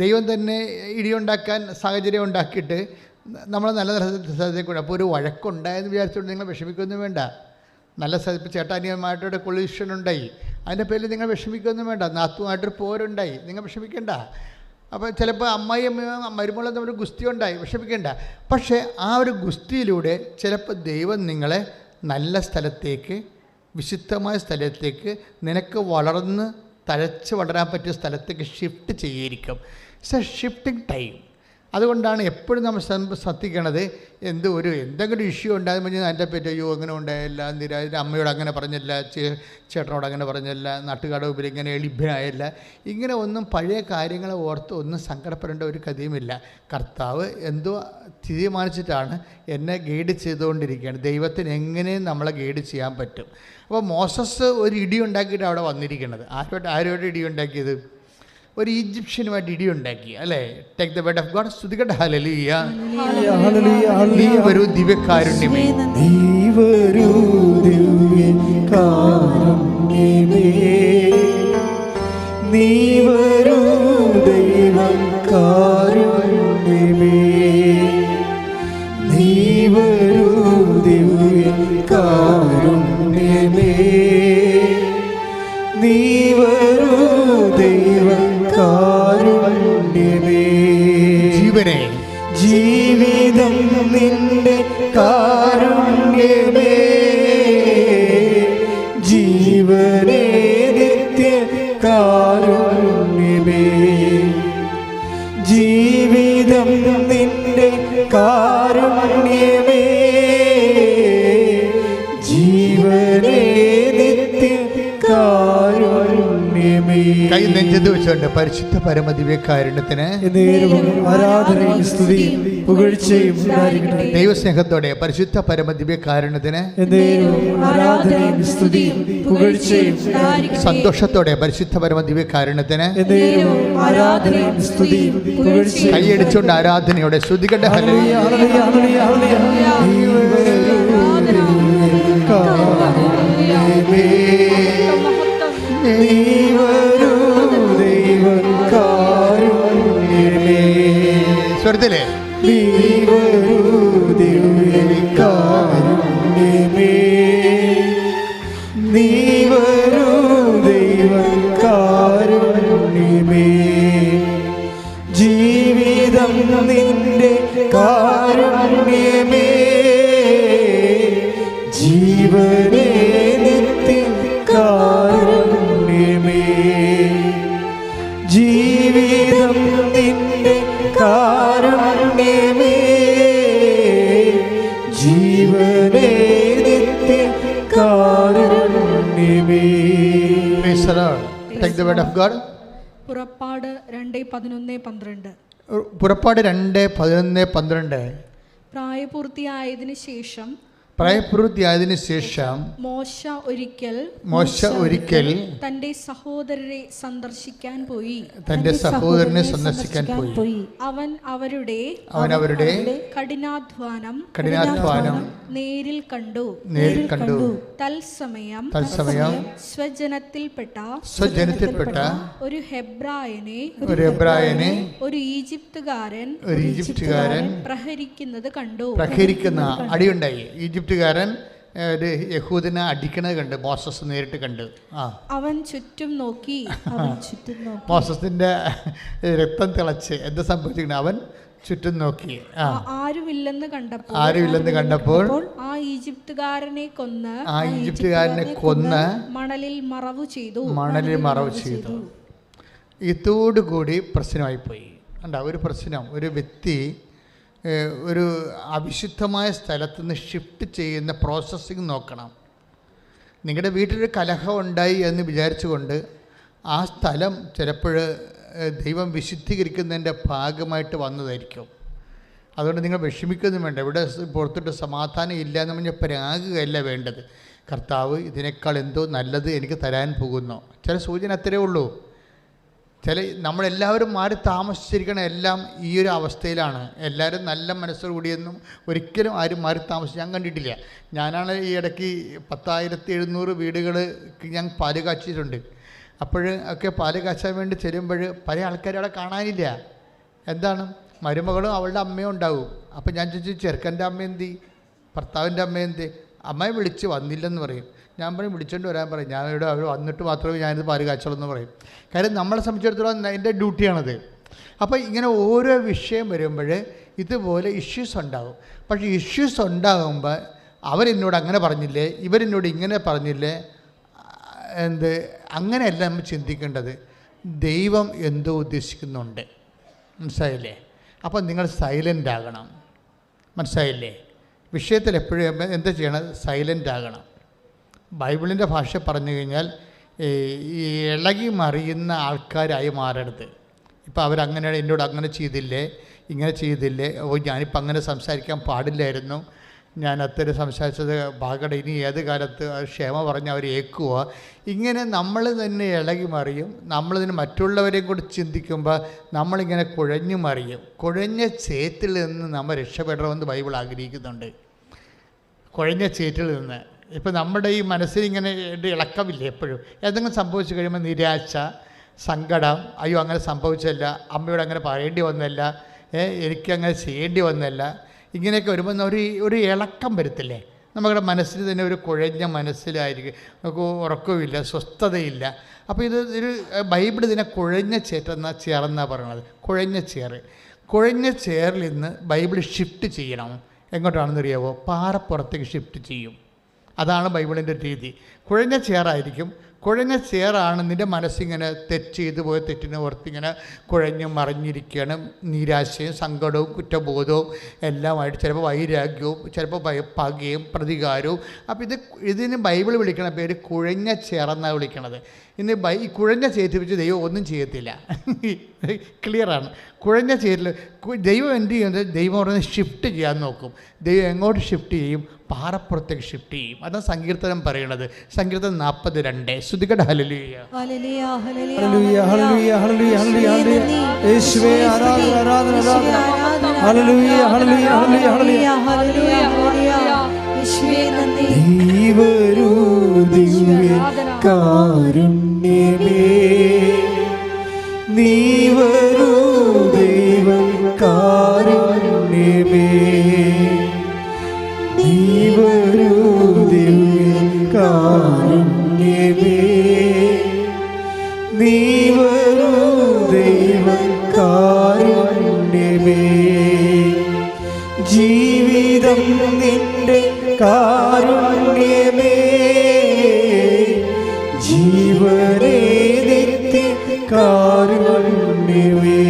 ദൈവം തന്നെ ഇടിയുണ്ടാക്കാൻ സാഹചര്യം ഉണ്ടാക്കിയിട്ട് നമ്മൾ നല്ല സ്ഥലത്തേക്ക്. അപ്പോൾ ഒരു വഴക്കുണ്ടായെന്ന് വിചാരിച്ചുകൊണ്ട് നിങ്ങൾ വിഷമിക്കൊന്നും വേണ്ട. നല്ല സ്ഥലത്ത് ഇപ്പോൾ ചേട്ടാനിയുമായിട്ടൊരു കൊളീഷൻ ഉണ്ടായി, അതിൻ്റെ പേരിൽ നിങ്ങൾ വിഷമിക്കൊന്നും വേണ്ട. നാത്തുമായിട്ടൊരു പോരുണ്ടായി, നിങ്ങൾ വിഷമിക്കേണ്ട. അപ്പോൾ ചിലപ്പോൾ അമ്മായിയും മരുമോളും തമ്മിൽ ഗുസ്തി ഉണ്ടായി, വിഷമിക്കേണ്ട. പക്ഷേ ആ ഒരു ഗുസ്തിയിലൂടെ ചിലപ്പോൾ ദൈവം നിങ്ങളെ നല്ല സ്ഥലത്തേക്ക്, വിശുദ്ധമായ സ്ഥലത്തേക്ക്, നിനക്ക് തഴച്ച് വളരാൻ പറ്റിയ സ്ഥലത്തേക്ക് ഷിഫ്റ്റ് ചെയ്തിരിക്കും. It's A shifting time. അതുകൊണ്ടാണ് എപ്പോഴും നമ്മൾ ശ്രദ്ധിക്കണത്. എന്തെങ്കിലും ഇഷ്യൂ ഉണ്ടാകുമ്പോൾ എൻ്റെ പറ്റി അയ്യോ അങ്ങനെ ഉണ്ടായില്ല, എൻ്റെ അമ്മയോട് അങ്ങനെ പറഞ്ഞില്ല, ചേട്ടനോട് അങ്ങനെ പറഞ്ഞില്ല, നാട്ടുകാരുടെ മുമ്പിൽ ഇങ്ങനെ എളിഭ്യനായില്ല, ഇങ്ങനെ ഒന്നും പഴയ കാര്യങ്ങളെ ഓർത്ത് ഒന്നും സങ്കടപ്പെടേണ്ട ഒരു കഥയുമില്ല. കർത്താവ് എന്തോ തീരുമാനിച്ചിട്ടാണ് എന്നെ ഗൈഡ് ചെയ്തുകൊണ്ടിരിക്കുകയാണ്. ദൈവത്തിന് എങ്ങനെയും നമ്മളെ ഗൈഡ് ചെയ്യാൻ പറ്റും. അപ്പോൾ മോസസ് ഒരു ഇടി ഉണ്ടാക്കിയിട്ട് അവിടെ വന്നിരിക്കുന്നത്. ആരോട് ഇടി ഉണ്ടാക്കിയത്? ഒരു ഈജിപ്ഷ്യനുമായിട്ട് ഇടി ഉണ്ടാക്കി, അല്ലേ? Take the word of god. സ്തുതിക്കട്ടെ. ഹല്ലേലൂയ. നീ വരൂ ദിവ്യകാരുണ്യമേ, നീ വരൂ ദിവ്യകാരുണ്യമേ, നീ വരൂ ദൈവകാരുണ്യമേ, നീ വരൂ ദിവ്യകാരുണ്യമേ, നീ വരൂ ദൈവകാരുണ്യമേ. ജീവനെ ജീവിതം നിന്റെ കാരുണ്യമേ, ജീവനേ നിത്യ കാരുണ്യമേ, ജീവിതം നിന്റെ കാരുണ്യമേ, ജീവനേ നിത്യ കാരുണ്യമേ. കൈ നെഞ്ചത്ത് വെച്ചുകൊണ്ട് പരിശുദ്ധ പരമദിവ്യകാരുണ്യത്തിന് ആരാധനയും സ്തുതിയും പുകഴ്ചയും ഉണ്ടായിരിക്കട്ടെ. ദൈവസ്നേഹത്തോടെ പരിശുദ്ധ പരമദിവ്യകാരുണ്യത്തിന് ആരാധനയും സ്തുതിയും പുകഴ്ചയും ഉണ്ടായിരിക്കട്ടെ. സന്തോഷത്തോടെ പരിശുദ്ധ പരമദിവ്യകാരുണ്യത്തിന് ആരാധനയും സ്തുതിയും പുകഴ്ചയും. കൈയടിച്ചുകൊണ്ട് ആരാധനയോടെ ശ്രുതികട്ടെ. ഹല്ലേലൂയ. സ്വരത്തിലെ ജീവിതം നിന്റെ കാരുണ്യമേ, ജീവനേ നിത്യ കാരുണ്യമേ, ജീവിതം നിന്റെ കാരുണ്യമേ, ജീവനേ നിത്യ കാരുണ്യമേ. Praise the Lord. Take the word of God. പുറപ്പാട് 2:11-12. പുറപ്പാട് 2:11-12. പ്രായപൂർത്തിയായതിനു ശേഷം പ്രായപൂർത്തിയായതിനു ശേഷം മോശ ഒരിക്കൽ തന്റെ സഹോദരരെ സന്ദർശിക്കാൻ പോയി. അവൻ അവരുടെ കഠിനാധ്വാനം നേരിൽ കണ്ടു. തത്സമയം സ്വജനത്തിൽപ്പെട്ട ഒരു ഹെബ്രായനെ ഒരു ഈജിപ്തുകാരൻ പ്രഹരിക്കുന്നത് കണ്ടു. അടിയുണ്ടായി. ഈജിപ്തുകാരൻ ഒരു യഹൂദനെ അടിക്കണത് കണ്ട് മോസസ് നേരിട്ട് കണ്ട്. അവൻ ചുറ്റും നോക്കി. മോസസിന്റെ രക്തം തിളച്ച് എന്താ സംഭവിച്ചിരിക്കുന്നത്? അവൻ ചുറ്റും നോക്കി. ആരുമില്ലെന്ന് കണ്ടപ്പോൾ ആ ഈജിപ്തുകാരനെ കൊന്ന് മണലിൽ മറവു ചെയ്തു. ഇതോടുകൂടി പ്രശ്നമായിപ്പോയി. ഒരു പ്രശ്നം, ഒരു വ്യക്തി ഒരു അവിശുദ്ധമായ സ്ഥലത്ത് നിന്ന് ഷിഫ്റ്റ് ചെയ്യുന്ന പ്രോസസ്സിങ് നോക്കണം. നിങ്ങളുടെ വീട്ടിലൊരു കലഹം ഉണ്ടായി എന്ന് വിചാരിച്ചുകൊണ്ട് ആ സ്ഥലം ചിലപ്പോൾ ദൈവം വിശുദ്ധീകരിക്കുന്നതിൻ്റെ ഭാഗമായിട്ട് വന്നതായിരിക്കും. അതുകൊണ്ട് നിങ്ങൾ വിഷമിക്കൊന്നും വേണ്ട. ഇവിടെ പുറത്തോട്ട് സമാധാനം ഇല്ല എന്ന് പറഞ്ഞാൽ പരാകുകയല്ല വേണ്ടത്. കർത്താവ് ഇതിനേക്കാൾ എന്തോ നല്ലത് എനിക്ക് തരാൻ പോകുന്നു. ചില സൂചന അത്രയേ ഉള്ളൂ. നമ്മളെല്ലാവരും മാറി താമസിച്ചിരിക്കണം. എല്ലാം ഈ ഒരു അവസ്ഥയിലാണ്. എല്ലാവരും നല്ല മനസ്സോടുകൂടിയൊന്നും ഒരിക്കലും ആരും മാറി താമസിച്ച് ഞാൻ കണ്ടിട്ടില്ല. ഞാനാണ് ഈ ഇടയ്ക്ക് 10,700 വീടുകൾ ഞാൻ പാല് കാച്ചിട്ടുണ്ട്. ഒക്കെ പാല് കാച്ചാൻ വേണ്ടി ചെല്ലുമ്പോൾ പല ആൾക്കാരും അവിടെ കാണാനില്ല. എന്താണ്? മരുമകളും അവളുടെ അമ്മയും ഉണ്ടാവും. അപ്പം ഞാൻ ചോദിച്ചു, ചെറുക്കൻ്റെ അമ്മ എന്തി, ഭർത്താവിൻ്റെ അമ്മ എന്തി? അമ്മയെ വിളിച്ച് വന്നില്ലെന്ന് പറയും. ഞാൻ പറയും വിളിച്ചുകൊണ്ട് വരാൻ പറയും. ഞാൻ ഇവിടെ അവർ വന്നിട്ട് മാത്രമേ ഞാനിത് പാല് കാച്ചുള്ളൂ എന്ന് പറയും. കാര്യം നമ്മളെ സംബന്ധിച്ചിടത്തോളം എൻ്റെ ഡ്യൂട്ടിയാണത്. അപ്പോൾ ഇങ്ങനെ ഓരോ വിഷയം വരുമ്പോൾ ഇതുപോലെ ഇഷ്യൂസ് ഉണ്ടാകും. പക്ഷേ ഇഷ്യൂസ് ഉണ്ടാകുമ്പോൾ അവരെന്നോട് അങ്ങനെ പറഞ്ഞില്ലേ, ഇവരെന്നോട് ഇങ്ങനെ പറഞ്ഞില്ലേ, അങ്ങനെയല്ല നമ്മൾ ചിന്തിക്കേണ്ടത്. ദൈവം എന്തോ ഉദ്ദേശിക്കുന്നുണ്ട്. മനസ്സിലായില്ലേ? അപ്പോൾ നിങ്ങൾ സൈലൻ്റ് ആകണം. മനസ്സിലായില്ലേ? വിഷയത്തിൽ എപ്പോഴും എന്താ ചെയ്യണം? സൈലൻ്റ് ആകണം. ബൈബിളിൻ്റെ ഭാഷ പറഞ്ഞു കഴിഞ്ഞാൽ ഈ ഇളകി മറിയുന്ന ആൾക്കാരായി മാറരുത്. ഇപ്പോൾ അവരങ്ങനെയാണ്, എന്നോട് അങ്ങനെ ചെയ്തില്ലേ, ഇങ്ങനെ ചെയ്തില്ലേ, ഞാനിപ്പോൾ അങ്ങനെ സംസാരിക്കാൻ പാടില്ലായിരുന്നു, ഞാൻ അത്തരം സംസാരിച്ചത് ഭാഗട, ഇനി ഏത് കാലത്ത് ക്ഷമ പറഞ്ഞ് അവർ ഏക്കുക. ഇങ്ങനെ നമ്മൾ തന്നെ ഇളകി മറിയും. നമ്മളിതിന് മറ്റുള്ളവരെയും കൂടി ചിന്തിക്കുമ്പോൾ നമ്മളിങ്ങനെ കുഴഞ്ഞു മറിയും. കുഴഞ്ഞ ചേറ്റിൽ നിന്ന് നമ്മൾ രക്ഷപ്പെടണമെന്ന് ബൈബിൾ ആഗ്രഹിക്കുന്നുണ്ട്. കുഴഞ്ഞ ചേറ്റിൽ നിന്ന്. ഇപ്പം നമ്മുടെ ഈ മനസ്സിലിങ്ങനെ ഇളക്കമില്ലേ എപ്പോഴും? എന്തെങ്കിലും സംഭവിച്ചു കഴിയുമ്പോൾ നിരാശ, സങ്കടം, അയ്യോ അങ്ങനെ സംഭവിച്ചല്ല, അമ്മയോട് അങ്ങനെ പറയേണ്ടി വന്നല്ല, എനിക്കങ്ങനെ ചെയ്യേണ്ടി വന്നല്ല, ഇങ്ങനെയൊക്കെ വരുമ്പോൾ ഒരു ഇളക്കം വരത്തില്ലേ? നമ്മുടെ മനസ്സിൽ തന്നെ ഒരു കുഴഞ്ഞ മനസ്സിലായിരിക്കും, നമുക്ക് ഉറക്കവുമില്ല, സ്വസ്ഥതയില്ല. അപ്പോൾ ഒരു ബൈബിൾ ഇതിനെ കുഴഞ്ഞ ചേറെന്നാണ് പറയണത്. കുഴഞ്ഞ ചേറിൽ നിന്ന് ബൈബിൾ ഷിഫ്റ്റ് ചെയ്യണം. എങ്ങോട്ടാണെന്നറിയാവോ? പാറപ്പുറത്തേക്ക് ഷിഫ്റ്റ് ചെയ്യും. അതാണ് ബൈബിളിൻ്റെ രീതി. കുഴഞ്ഞ ചേറായിരിക്കും. കുഴഞ്ഞ ചേറാണ് നിൻ്റെ മനസ്സിങ്ങനെ ചെയ്തു പോയ തെറ്റിനെ ഓർത്തിങ്ങനെ കുഴഞ്ഞു മറിഞ്ഞിരിക്കുകയാണ്. നിരാശയും സങ്കടവും കുറ്റബോധവും എല്ലാമായിട്ട്, ചിലപ്പോൾ വൈരാഗ്യവും, ചിലപ്പോൾ പകയും പ്രതികാരവും. അപ്പോൾ ഇതിന് ബൈബിൾ വിളിക്കണ പേര് കുഴഞ്ഞ ചേറെന്നാണ് വിളിക്കണത്. ഇന്ന് ഈ കുഴഞ്ഞ ചേറ്റ് വെച്ച് ദൈവം ഒന്നും ചെയ്യത്തില്ല. ക്ലിയറാണ്. കുഴഞ്ഞ ചേറ്റിൽ ദൈവം എന്ത് ചെയ്യുന്നത്? ദൈവം പറയുന്നത് ഷിഫ്റ്റ് ചെയ്യാൻ നോക്കും. ദൈവം എങ്ങോട്ട് ഷിഫ്റ്റ് ചെയ്യും? പാറപ്പുറത്തേക്ക് ഷിഫ്റ്റ് ചെയ്യും. അതാണ് സങ്കീർത്തനം പറയണത്. സങ്കീർത്തനം 42. ശ്രുതികട hallelujah. Hallelujah hallelujah hallelujah hallelujah യേശുവേ ആരാധന ആരാധന ആരാധന. ഹല്ലേലൂയ ഹല്ലേലൂയ ഹല്ലേലൂയ ഹല്ലേലൂയ യേശുവേ നന്ദി. ദൈവരൂ ദിവ്യകാരുണ്യമേ, നീ വരൂ ദൈവകാരുണ്യമേ, നീ വരൂ ദിവ്യകാരുണ്യമേ, നീ വരൂ ദൈവകാരുണ്യമേ. ജീവിതം നിന്റെ കാരുണ്യമേ, ജീവനേ നിത്യ കാരുണ്യമേ.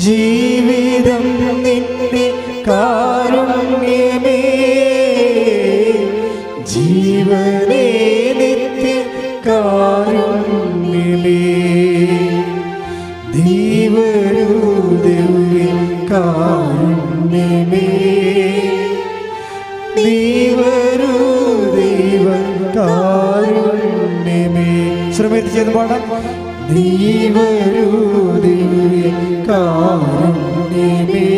ജീവിതം നിന്റെ കാരുണ്യമേ, ജീവനേ നിത്യ കാരുണ്യമേ. ദൈവരൂ ദിവ്യ കാരുണ്യമേ, ദൈവരൂ ദൈവ കാരുണ്യമേ. ശ്രമിച്ച് ചെയ്ത് പാടാം. ദൈവരൂ ദിവ്യ കാരുണ്യമേ,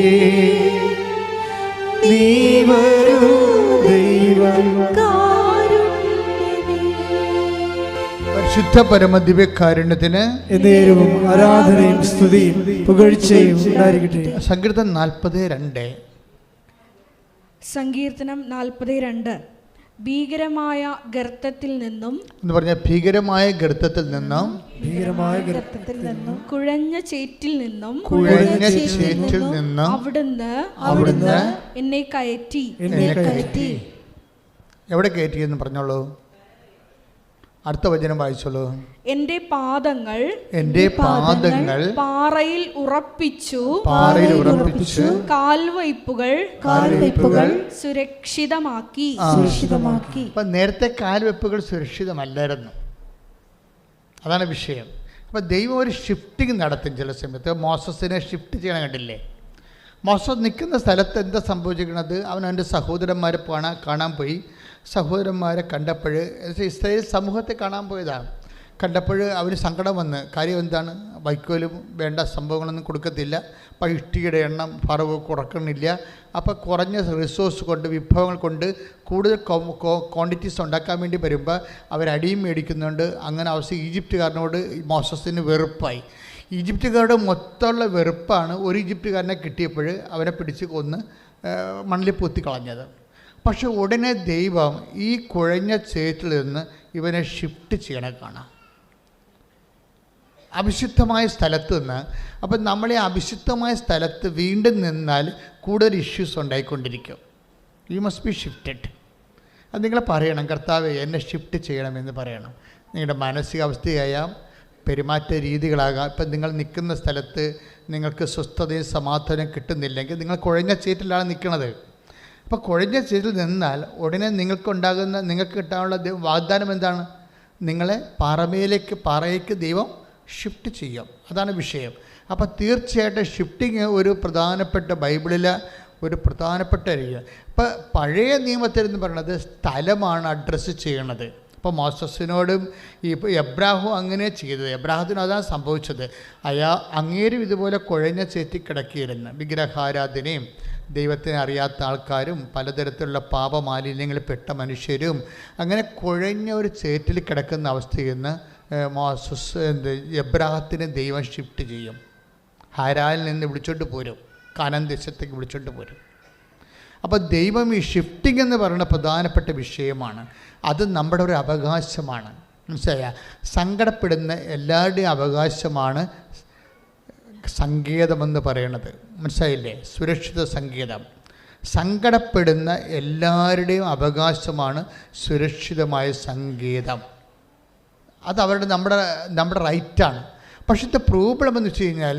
ദൈവരൂ ദൈവ പരിശുദ്ധ പരമദിവ്യകാരുണ്യത്തിന് എന്നേരവും ആരാധനയും സ്തുതിയും പുകഴ്ചയും ഉണ്ടായിരിക്കട്ടെ. സങ്കീർത്തനം 42. സങ്കീർത്തനം 42. ഭീകരമായ ഗർത്തത്തിൽ നിന്നും എന്ന് പറഞ്ഞാൽ ഭീകരമായ ഗർത്തത്തിൽ നിന്നും, ഭീകരമായ ഗർത്തത്തിൽ നിന്നും, കുഴഞ്ഞ ചേറ്റിൽ നിന്നും, കുഴഞ്ഞ ചേറ്റിൽ നിന്നും അവിടുന്ന് എന്നെ കയറ്റി. എവിടെ കയറ്റിയെന്ന് പറഞ്ഞോളൂ. അടുത്ത വചനം വായിച്ചോളൂ. എന്റെ പാദങ്ങൾ പാറയിൽ ഉറപ്പിച്ചു, കാൽവയ്പ്പുകൾ സുരക്ഷിതമാക്കി. അപ്പം നേരത്തെ കാൽവെപ്പുകൾ സുരക്ഷിതമല്ലായിരുന്നു. അതാണ് വിഷയം. അപ്പം ദൈവം ഒരു ഷിഫ്റ്റിംഗ് നടത്തും. ചില സമയത്ത് മോസസിനെ ഷിഫ്റ്റ് ചെയ്യണം. കണ്ടില്ലേ? മോസസ് നിൽക്കുന്ന സ്ഥലത്ത് എന്താ സംഭവിച്ചിരിക്കുന്നത്? അവൻ അവൻ്റെ സഹോദരന്മാരെ കാണാൻ പോയി. സഹോദരന്മാരെ കണ്ടപ്പോൾ, ഇസ്രായേൽ സമൂഹത്തെ കാണാൻ പോയതാണ്. കണ്ടപ്പോൾ അവന് സങ്കടം വന്ന്. കാര്യം എന്താണ്? വൈക്കോലും വേണ്ട സംഭവങ്ങളൊന്നും കൊടുക്കത്തില്ല, ഇഷ്ടികയുടെ എണ്ണം ഫറവ് കുറക്കണില്ല. അപ്പോൾ കുറഞ്ഞ റിസോഴ്സ് കൊണ്ട്, വിഭവങ്ങൾ കൊണ്ട് കൂടുതൽ ക്വാണ്ടിറ്റീസ് ഉണ്ടാക്കാൻ വേണ്ടി വരുമ്പോൾ അവരടിയും മേടിക്കുന്നുണ്ട്. അങ്ങനെ അവസ്ഥ ഈജിപ്തുകാരനോട് മോസസിന് വെറുപ്പായി. ഈജിപ്തുകാരുടെ മൊത്തമുള്ള വെറുപ്പാണ് ഒരു ഈജിപ്തുകാരനെ കിട്ടിയപ്പോൾ അവനെ പിടിച്ച് കൊന്ന് മണ്ണിൽ പൊത്തി കളഞ്ഞത്. പക്ഷെ ഉടനെ ദൈവം ഈ കുഴഞ്ഞ ചേറ്റിൽ നിന്ന് ഇവനെ ഷിഫ്റ്റ് ചെയ്യണേ കാണാം, അവിശുദ്ധമായ സ്ഥലത്ത് നിന്ന്. അപ്പം നമ്മളെ അവിശുദ്ധമായ സ്ഥലത്ത് വീണ്ടും നിന്നാൽ കൂടുതൽ ഇഷ്യൂസ് ഉണ്ടായിക്കൊണ്ടിരിക്കും. You must be shifted. അത് നിങ്ങൾ പറയണം, കർത്താവേ എന്നെ ഷിഫ്റ്റ് ചെയ്യണമെന്ന് പറയണം. നിങ്ങളുടെ മാനസികാവസ്ഥയായാം, പെരുമാറ്റ രീതികളാകാം. ഇപ്പം നിങ്ങൾ നിൽക്കുന്ന സ്ഥലത്ത് നിങ്ങൾക്ക് സ്വസ്ഥതയും സമാധാനം കിട്ടുന്നില്ലെങ്കിൽ നിങ്ങൾ കുഴഞ്ഞ സീറ്റിലാണ് നിൽക്കുന്നത്. അപ്പോൾ കുഴഞ്ഞ സീറ്റിൽ നിന്നാൽ ഉടനെ നിങ്ങൾക്ക് കിട്ടാനുള്ള വാഗ്ദാനം എന്താണ്? നിങ്ങളെ പാറയ്ക്ക് ദൈവം ഷിഫ്റ്റ് ചെയ്യും. അതാണ് വിഷയം. അപ്പോൾ തീർച്ചയായിട്ടും ഷിഫ്റ്റിങ് ഒരു പ്രധാനപ്പെട്ട ബൈബിളിലെ ഒരു പ്രധാനപ്പെട്ട രീതി. ഇപ്പോൾ പഴയ നിയമത്തിൽ എന്ന് പറയുന്നത് സ്ഥലമാണ് അഡ്രസ്സ് ചെയ്യണത്. ഇപ്പോൾ മോസസിനോടും ഇപ്പോൾ എബ്രാഹും അങ്ങനെ ചെയ്തത്. എബ്രാഹത്തിന് അതാണ് സംഭവിച്ചത്. അങ്ങേരും ഇതുപോലെ കുഴഞ്ഞ ചേറ്റി കിടക്കിയിരുന്നു. വിഗ്രഹാരാധനയും ദൈവത്തിനെ അറിയാത്ത ആൾക്കാരും പലതരത്തിലുള്ള പാപമാലിന്യങ്ങളിൽ പെട്ട മനുഷ്യരും അങ്ങനെ കുഴഞ്ഞ ഒരു ചേറ്റിൽ കിടക്കുന്ന അവസ്ഥയിൽ നിന്ന് എബ്രാഹത്തിനെ ദൈവം ഷിഫ്റ്റ് ചെയ്യും. ഹാരാനിൽ നിന്ന് വിളിച്ചോണ്ട് പോരും, കാനാൻ ദേശത്തേക്ക് വിളിച്ചോണ്ട് പോരും. അപ്പോൾ ദൈവം ഈ ഷിഫ്റ്റിംഗ് എന്ന് പറയുന്ന പ്രധാനപ്പെട്ട വിഷയമാണ്. അത് നമ്മുടെ ഒരു അവകാശമാണ്. മനസ്സിലായ? സങ്കടപ്പെടുന്ന എല്ലാവരുടെയും അവകാശമാണ് സങ്കേതമെന്ന് പറയണത്. മനസ്സിലായില്ലേ? സുരക്ഷിത സങ്കേതം. സങ്കടപ്പെടുന്ന എല്ലാവരുടെയും അവകാശമാണ് സുരക്ഷിതമായ സങ്കേതം. അത് നമ്മുടെ റൈറ്റാണ്. പക്ഷേ ഇത് പ്രോബ്ലം എന്ന് വെച്ച് കഴിഞ്ഞാൽ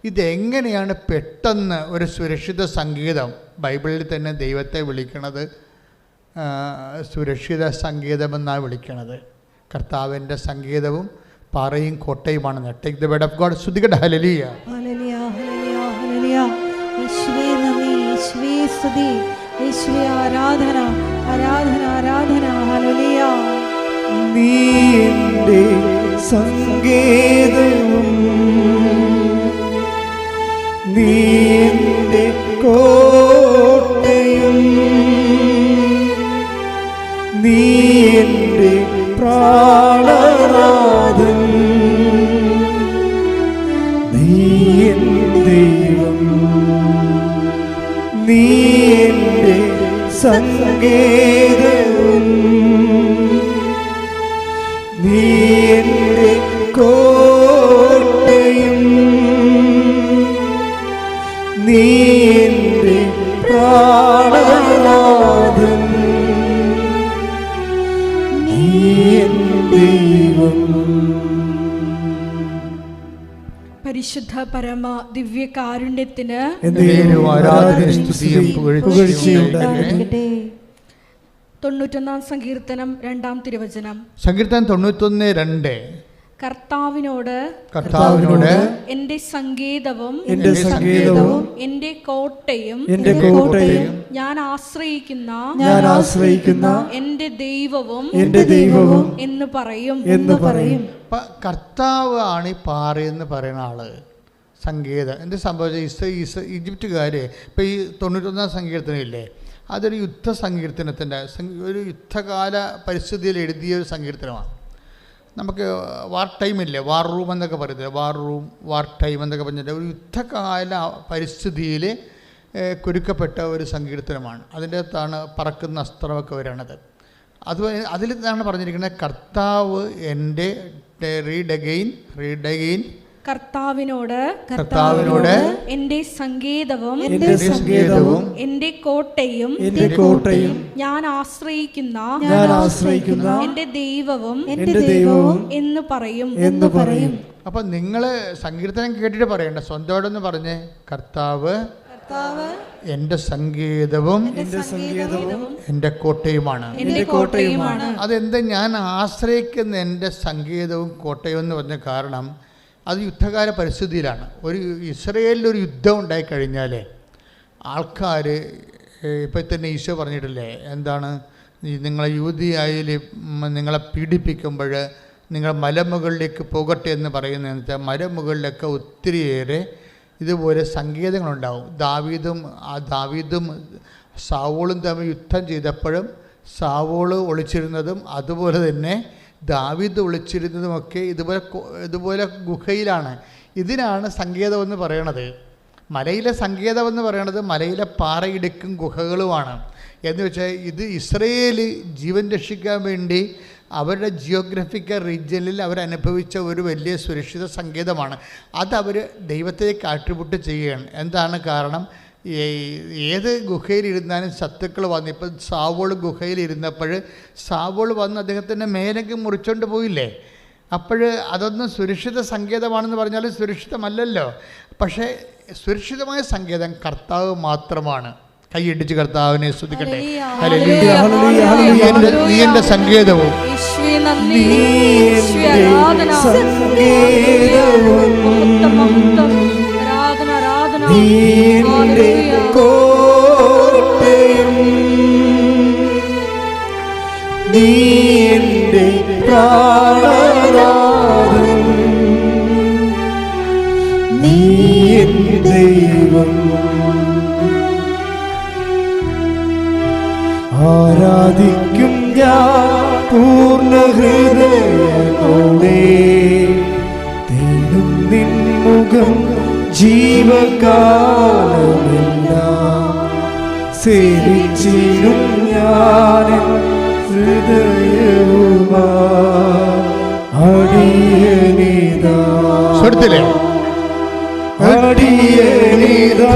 ഇതെങ്ങനെയാണ് പെട്ടെന്ന് ഒരു സുരക്ഷിത സങ്കേതം? ബൈബിളിൽ തന്നെ ദൈവത്തെ വിളിക്കണത് സുരക്ഷിത സങ്കേതമെന്നാണ് വിളിക്കണത്. കർത്താവിൻ്റെ സങ്കേതവും പാറയും കോട്ടയുമാണെന്ന്. Take the word of god. സ്തുതിക്കട്ടെ. Hallelujah, hallelujah, hallelujah, hallelujah. യേശുവേ നന്ദി, യേശുവേ സ്തുതി, യേശുവേ ആരാധന, ആരാധന, ആരാധന. ഹല്ലേലൂയ. നീ എൻ്റെ സങ്കേതവും നീ എൻ്റെ കോട്ടയും നീ എൻ്റെ പ്രാണനാഥൻ നീ എൻ ദൈവം നീ എൻ്റെ സങ്കേതവും നീ എൻ്റെ കോട്ടയും നീ എൻ്റെ പ്രാണനാഥൻ നീ എൻ ദൈവം. പരിശുദ്ധ പരമ ദിവ്യകാരുണ്യത്തിന് ആരാധനയും സ്തുതിയും പുകഴ്ചയും ഉണ്ടായിരിക്കട്ടെ. 91 സങ്കീർത്തനം 2-ാം തിരുവചനം. സങ്കീർത്തനം 91:2. കർത്താവിനോട് എന്റെ സങ്കേതവും എന്റെ കോട്ടയും ഞാൻ ആശ്രയിക്കുന്ന എന്റെ ദൈവവും എന്ന് പറയും. കർത്താവ് ആണ് ഈ പാറയെന്ന് പറയുന്ന ആള്. സങ്കേതം എന്ത് സംഭവിച്ച ഈജിപ്തുകാര് ഇപ്പം ഈ 91 സങ്കീർത്തനം ഇല്ലേ, അതൊരു യുദ്ധ സങ്കീർത്തനത്തിൻ്റെ ഒരു യുദ്ധകാല പരിസ്ഥിതിയിൽ എഴുതിയ ഒരു സങ്കീർത്തനമാണ്. നമുക്ക് വാർ ടൈമില്ലേ, വാർ റൂം എന്നൊക്കെ പറയുന്നത്, വാർ ടൈം എന്നൊക്കെ പറഞ്ഞിട്ട് ഒരു യുദ്ധകാല പരിസ്ഥിതിയിൽ കുരുക്കപ്പെട്ട ഒരു സങ്കീർത്തനമാണ്. അതിൻ്റെ അകത്താണ് പറക്കുന്ന അസ്ത്രമൊക്കെ വരണത്. അതിൽ നിന്നാണ് പറഞ്ഞിരിക്കുന്നത് കർത്താവ് എൻ്റെ റീഡ് അഗെയിൻ കർത്താവിനോട് എന്റെ സങ്കേതവും എന്റെ കോട്ടയും ഞാൻ ആശ്രയിക്കുന്ന എന്റെ ദൈവവും എന്ന് പറയും. അപ്പൊ നിങ്ങൾ സങ്കീർത്തനം കേട്ടിട്ട് പറയണ്ട, സ്വന്തമായിട്ടൊന്ന് പറഞ്ഞേ, കർത്താവ് എന്റെ സങ്കേതവും എന്റെ കോട്ടയുമാണ്. അതെന്താ ഞാൻ ആശ്രയിക്കുന്ന എൻ്റെ സങ്കേതവും കോട്ടയും എന്ന് പറഞ്ഞ കാരണം അത് യുദ്ധകാല പരിസ്ഥിതിയിലാണ്. ഒരു ഇസ്രയേലിലൊരു യുദ്ധം ഉണ്ടായിക്കഴിഞ്ഞാൽ ആൾക്കാർ ഇപ്പം തന്നെ ഈശോ പറഞ്ഞിട്ടില്ലേ, എന്താണ്, നിങ്ങളെ യൂദയായിൽ നിങ്ങളെ പീഡിപ്പിക്കുമ്പോൾ നിങ്ങൾ മലമുകളിലേക്ക് പോകട്ടെ എന്ന് പറയുന്നതെന്ന് വെച്ചാൽ മലമുകളിലൊക്കെ ഒത്തിരിയേറെ ഇതുപോലെ സങ്കേതങ്ങളുണ്ടാവും. ദാവീദും സാവോളും തമ്മിൽ യുദ്ധം ചെയ്തപ്പോഴും സാവോള് ഒളിച്ചിരുന്നതും അതുപോലെ തന്നെ ദാവീദ് ഒളിച്ചിരുന്നതുമൊക്കെ ഇതുപോലെ ഗുഹയിലാണ്. ഇതിനാണ് സങ്കേതമെന്ന് പറയണത്. മലയിലെ സങ്കേതമെന്ന് പറയണത് മലയിലെ പാറയിടുക്കും ഗുഹകളുമാണ്. എന്ന് വെച്ചാൽ ഇത് ഇസ്രയേൽ ജീവൻ രക്ഷിക്കാൻ വേണ്ടി അവരുടെ ജിയോഗ്രഫിക്കൽ റീജിയനിൽ അവരനുഭവിച്ച ഒരു വലിയ സുരക്ഷിത സങ്കേതമാണ്. അതവർ ദൈവത്തേക്ക് ആട്രിബ്യൂട്ട് ചെയ്യുകയാണ്. എന്താണ് കാരണം? ഏത് ഗുഹയിലിരുന്നാലും ശത്രുക്കൾ വന്ന്, ഇപ്പം സാവോൾ ഗുഹയിലിരുന്നപ്പോൾ സാവോൾ വന്ന് അദ്ദേഹത്തിൻ്റെ മേലൊക്കെ മുറിച്ചോണ്ട് പോയില്ലേ. അപ്പോൾ അതൊന്നും സുരക്ഷിത സങ്കേതമാണെന്ന് പറഞ്ഞാൽ സുരക്ഷിതമല്ലല്ലോ. പക്ഷേ സുരക്ഷിതമായ സങ്കേതം കർത്താവ് മാത്രമാണ്. കൈയിടിച്ച് കർത്താവിനെ സ്തുതിക്കട്ടെ. ഹല്ലേലൂയ, നീ എൻ്റെ സങ്കേതവും കോട്ടയും നീ എൻ്റെ പ്രാണനാഥൻ, നീ എൻ ദൈവം. ആരാധിക്കും ഞാൻ പൂർണ്ണ ഹൃദയമോടെ, തേടും നിൻ മുഖം ജീവകാലമെല്ലാം, സേവിച്ചിടും ഞാൻ ഹൃദയവുമാ. അടിയനിതാ അടിയനിതാ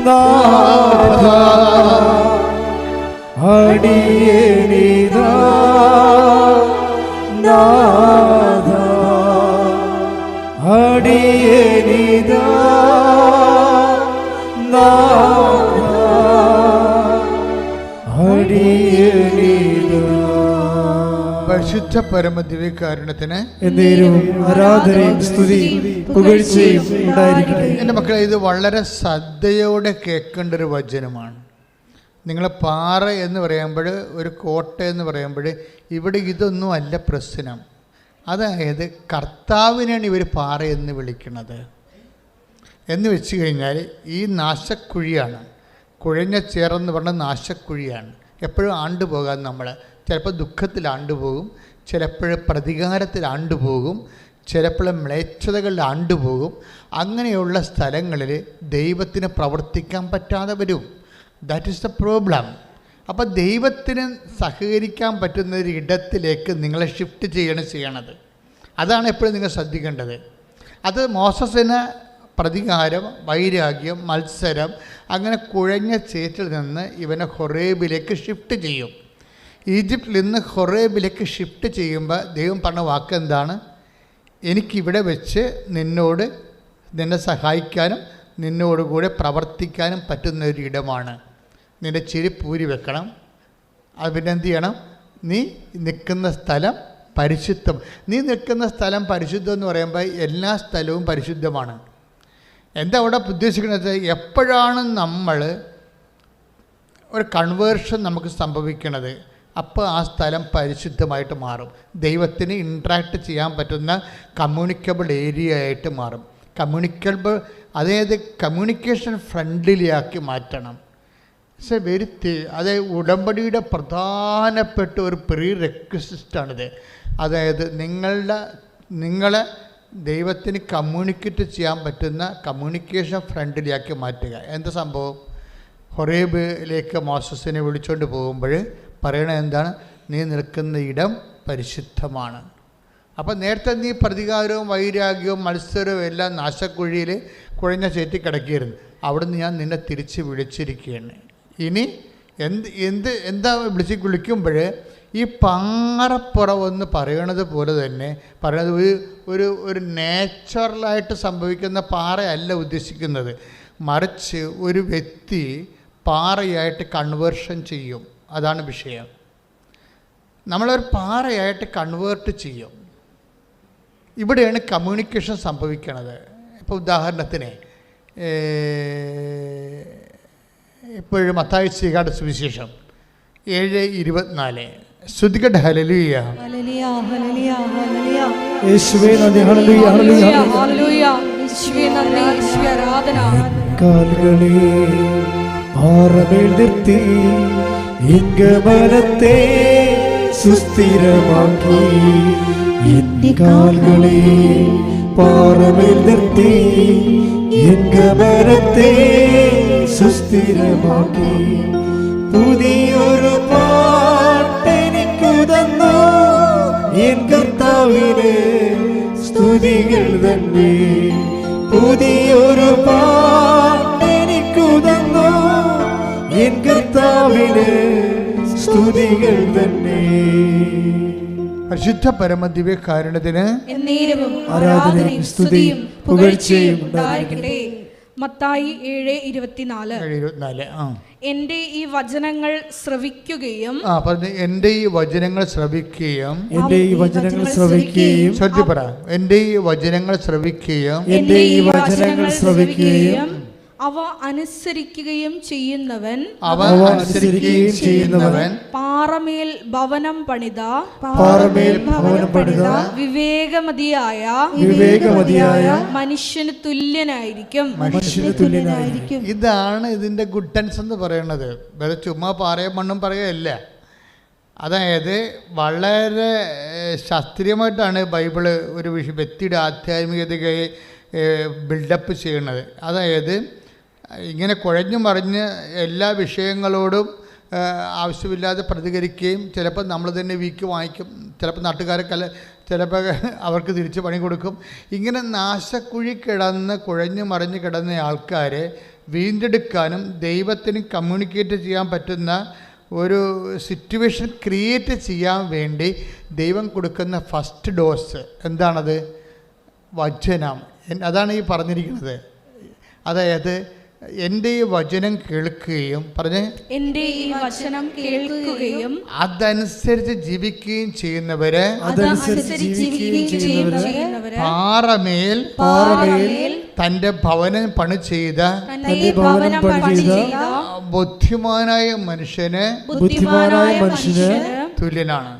നാഥാ, അടിയനിതാ നാഥാ, അടിയനിതാ നാഥാ, അടിയനിതാ. പരിശുദ്ധ പരമദിവ്യകാരുണ്യത്തിന് എന്നേരവും ആരാധനയും സ്തുതിയും പുകഴ്ചയും ഉണ്ടായിരിക്കട്ടെ. എൻ്റെ മക്കളെ, ഇത് വളരെ ശ്രദ്ധയോടെ കേൾക്കേണ്ട ഒരു വചനമാണ്. നിങ്ങൾ പാറ എന്ന് പറയുമ്പോൾ, ഒരു കോട്ട എന്ന് പറയുമ്പോൾ, ഇവിടെ ഇതൊന്നും അല്ല പ്രശ്നം. അതായത് കർത്താവിനാണ് ഇവർ പാറ എന്ന് വിളിക്കുന്നത്. എന്ന് വെച്ച് കഴിഞ്ഞാൽ ഈ നാശക്കുഴിയാണ്, കുഴഞ്ഞ ചേറെന്ന് പറഞ്ഞ നാശക്കുഴിയാണ്. എപ്പോഴും ആണ്ടുപോകാൻ നമ്മൾ ചിലപ്പോൾ ദുഃഖത്തിൽ ആണ്ടുപോകും, ചിലപ്പോൾ പ്രതികാരത്തിൽ ആണ്ടുപോകും, ചിലപ്പോൾ മ്ലേച്ഛതകളിൽ ആണ്ടുപോകും. അങ്ങനെയുള്ള സ്ഥലങ്ങളിൽ ദൈവത്തിന് പ്രവർത്തിക്കാൻ പറ്റാതെ വരും. That is the problem. അപ്പോൾ ദൈവത്തിന് സഹകരിക്കാൻ പറ്റുന്ന ഒരു ഇടത്തിലേക്ക് നിങ്ങളെ ഷിഫ്റ്റ് ചെയ്യണത്. അതാണ് എപ്പോഴും നിങ്ങൾ ശ്രദ്ധിക്കേണ്ടത്. അത് മോസസിന് പ്രതികാരം, വൈരാഗ്യം, മത്സരം, അങ്ങനെ കുഴഞ്ഞ ചേറ്റിൽ നിന്ന് ഇവനെ ഹൊറേബിലേക്ക് ഷിഫ്റ്റ് ചെയ്യും. ഈജിപ്തിൽ നിന്ന് ഹൊറേബിലേക്ക് ഷിഫ്റ്റ് ചെയ്യുമ്പോൾ ദൈവം പറഞ്ഞ വാക്ക് എന്താണ്? എനിക്കിവിടെ വെച്ച് നിന്നെ സഹായിക്കാനും നിന്നോടുകൂടെ പ്രവർത്തിക്കാനും പറ്റുന്ന ഒരു ഇടമാണ്. നിൻ്റെ ചെരുപ്പൂരി വെക്കണം. അത് പിന്നെ എന്ത് ചെയ്യണം? നീ നിൽക്കുന്ന സ്ഥലം പരിശുദ്ധം. നീ നിൽക്കുന്ന സ്ഥലം പരിശുദ്ധം എന്ന് പറയുമ്പോൾ എല്ലാ സ്ഥലവും പരിശുദ്ധമാണ്. എന്താ അവിടെ ഉദ്ദേശിക്കുന്നത്? എപ്പോഴാണ് നമ്മൾ ഒരു കൺവേർഷൻ നമുക്ക് സംഭവിക്കണത്, അപ്പോൾ ആ സ്ഥലം പരിശുദ്ധമായിട്ട് മാറും. ദൈവത്തിന് ഇൻട്രാക്ട് ചെയ്യാൻ പറ്റുന്ന കമ്മ്യൂണിക്കബിൾ ഏരിയ ആയിട്ട് മാറും. അതായത് കമ്മ്യൂണിക്കേഷൻ ഫ്രണ്ട്ലിയാക്കി മാറ്റണം. അതായത് ഉടമ്പടിയുടെ പ്രധാനപ്പെട്ട ഒരു പ്രീ റെക്വിസിറ്റാണിത്. അതായത് നിങ്ങളെ ദൈവത്തിന് കമ്മ്യൂണിക്കേറ്റ് ചെയ്യാൻ പറ്റുന്ന കമ്മ്യൂണിക്കേഷൻ ഫ്രണ്ട്ലിയാക്കി മാറ്റുക. എന്താ സംഭവം? ഹൊറേബിലേക്ക് മോസസിനെ വിളിച്ചുകൊണ്ട് പോകുമ്പോൾ പറയണത് എന്താണ്? നീ നിൽക്കുന്ന ഇടം പരിശുദ്ധമാണ്. അപ്പം നേരത്തെ നീ പ്രതികാരവും വൈരാഗ്യവും മത്സരവും എല്ലാം നാശക്കുഴിയിൽ കുഴഞ്ഞ ചേറ്റി കിടക്കിയിരുന്നു. അവിടുന്ന് ഞാൻ നിന്നെ തിരിച്ച് വിളിച്ചിരിക്കുകയാണ്. ഇനി എന്താ വിളിക്കുമ്പോൾ ഈ പാറപ്പുറമെന്ന് പറയണത് പോലെ തന്നെ പറയണത് ഒരു നേച്ചുറലായിട്ട് സംഭവിക്കുന്ന പാറയല്ല ഉദ്ദേശിക്കുന്നത്. മറിച്ച് ഒരു വ്യക്തി പാറയായിട്ട് കൺവേർഷൻ ചെയ്യും. അതാണ് വിഷയം. നമ്മളൊരു പാറയായിട്ട് കൺവേർട്ട് ചെയ്യും. ഇവിടെയാണ് കമ്മ്യൂണിക്കേഷൻ സംഭവിക്കണത്. ഇപ്പോൾ ഉദാഹരണത്തിന് ഇപ്പോഴും മത്തായി ശ്രീകാട് സുവിശേഷം 7:24 ശ്രുതികട്ടെ. ഹല്ലേലൂയ, യേശുവേ നന്ദി, ഹല്ലേലൂയ, ഹല്ലേലൂയ, യേശുവേ നന്ദി, യേശുവേ ആരാധന. കാലുകളെ പാറമേൽ നിർത്തി ഇംഗമനത്തെ സുസ്ഥിരമാക്കി. എന്റെ കാലുകളെ പാറമേൽ നിർത്തി ഇംഗമനത്തെ സുസ്ഥിരമാക്കി. പുതിയൊരു പാട്ടെനിക്കു തന്നു എൻ കർത്താവിന് സ്തുതികൾ തന്നെ. പുതിയൊരു പാട്ടെനിക്കു തന്നു എൻ കർത്താവിന് സ്തുതികൾ തന്നെ. പരിശുദ്ധ പരമദിവ്യകാരുണ്യത്തിന് എന്നേരവും ആരാധനയും സ്തുതിയും പുകഴ്ചയും ഉണ്ടായിരിക്കട്ടെ. മത്തായി 7:24. 24. എന്റെ ഈ വചനങ്ങൾ ശ്രവിക്കുകയും പറഞ്ഞു. എൻ്റെ ഈ വചനങ്ങൾ ശ്രവിക്കുകയും. എന്റെ ഈ വചനങ്ങൾ ശ്രവിക്കുകയും. ശ്രദ്ധ പറ. എൻ്റെ ഈ വചനങ്ങൾ ശ്രവിക്കുകയും. എന്റെ ഈ വചനങ്ങൾ ശ്രവിക്കുകയും. അവ അനുസരിക്കുകയും ചെയ്യുന്നവൻ പാറമേൽ ഭവനം പണിത വിവേകമതിയായ മനുഷ്യന് തുല്യനായിരിക്കും. ഇതാണ് ഇതിൻ്റെ ഗുഡൻസ് എന്ന് പറയുന്നത്. വേറെ ചുമ്മാ പാറയും മണ്ണും പറയുകയല്ല. അതായത് വളരെ ശാസ്ത്രീയമായിട്ടാണ് ബൈബിള് ഒരു വ്യക്തിയുടെ ആധ്യാത്മികതയെ ബിൽഡപ്പ് ചെയ്യുന്നത്. അതായത് ഇങ്ങനെ കുഴഞ്ഞു മറിഞ്ഞ് എല്ലാ വിഷയങ്ങളോടും ആവശ്യമില്ലാതെ പ്രതികരിക്കുകയും ചിലപ്പോൾ നമ്മൾ തന്നെ വീക്ക് വാങ്ങിക്കും, ചിലപ്പോൾ നാട്ടുകാരൊക്കെ ചിലപ്പോൾ അവർക്ക് തിരിച്ച് പണി കൊടുക്കും. ഇങ്ങനെ നാശക്കുഴി കിടന്ന് കുഴഞ്ഞു മറിഞ്ഞ് കിടന്ന ആൾക്കാരെ വീണ്ടെടുക്കാനും ദൈവത്തിന് കമ്മ്യൂണിക്കേറ്റ് ചെയ്യാൻ പറ്റുന്ന ഒരു സിറ്റുവേഷൻ ക്രിയേറ്റ് ചെയ്യാൻ വേണ്ടി ദൈവം കൊടുക്കുന്ന ഫസ്റ്റ് ഡോസ് എന്താണത്? വചനം. അതാണ് ഈ പറഞ്ഞിരിക്കുന്നത്. അതായത് എൻ്റെ ഈ വചനം കേൾക്കുകയും പറഞ്ഞ് എൻ്റെ ഈ വചനം കേൾക്കുകയും അതനുസരിച്ച് ജീവിക്കുകയും ചെയ്യുന്നവരെ പാറമേൽ തൻ്റെ ഭവനം പണി ചെയ്ത ബുദ്ധിമാനായ മനുഷ്യന് തുല്യനാണ്.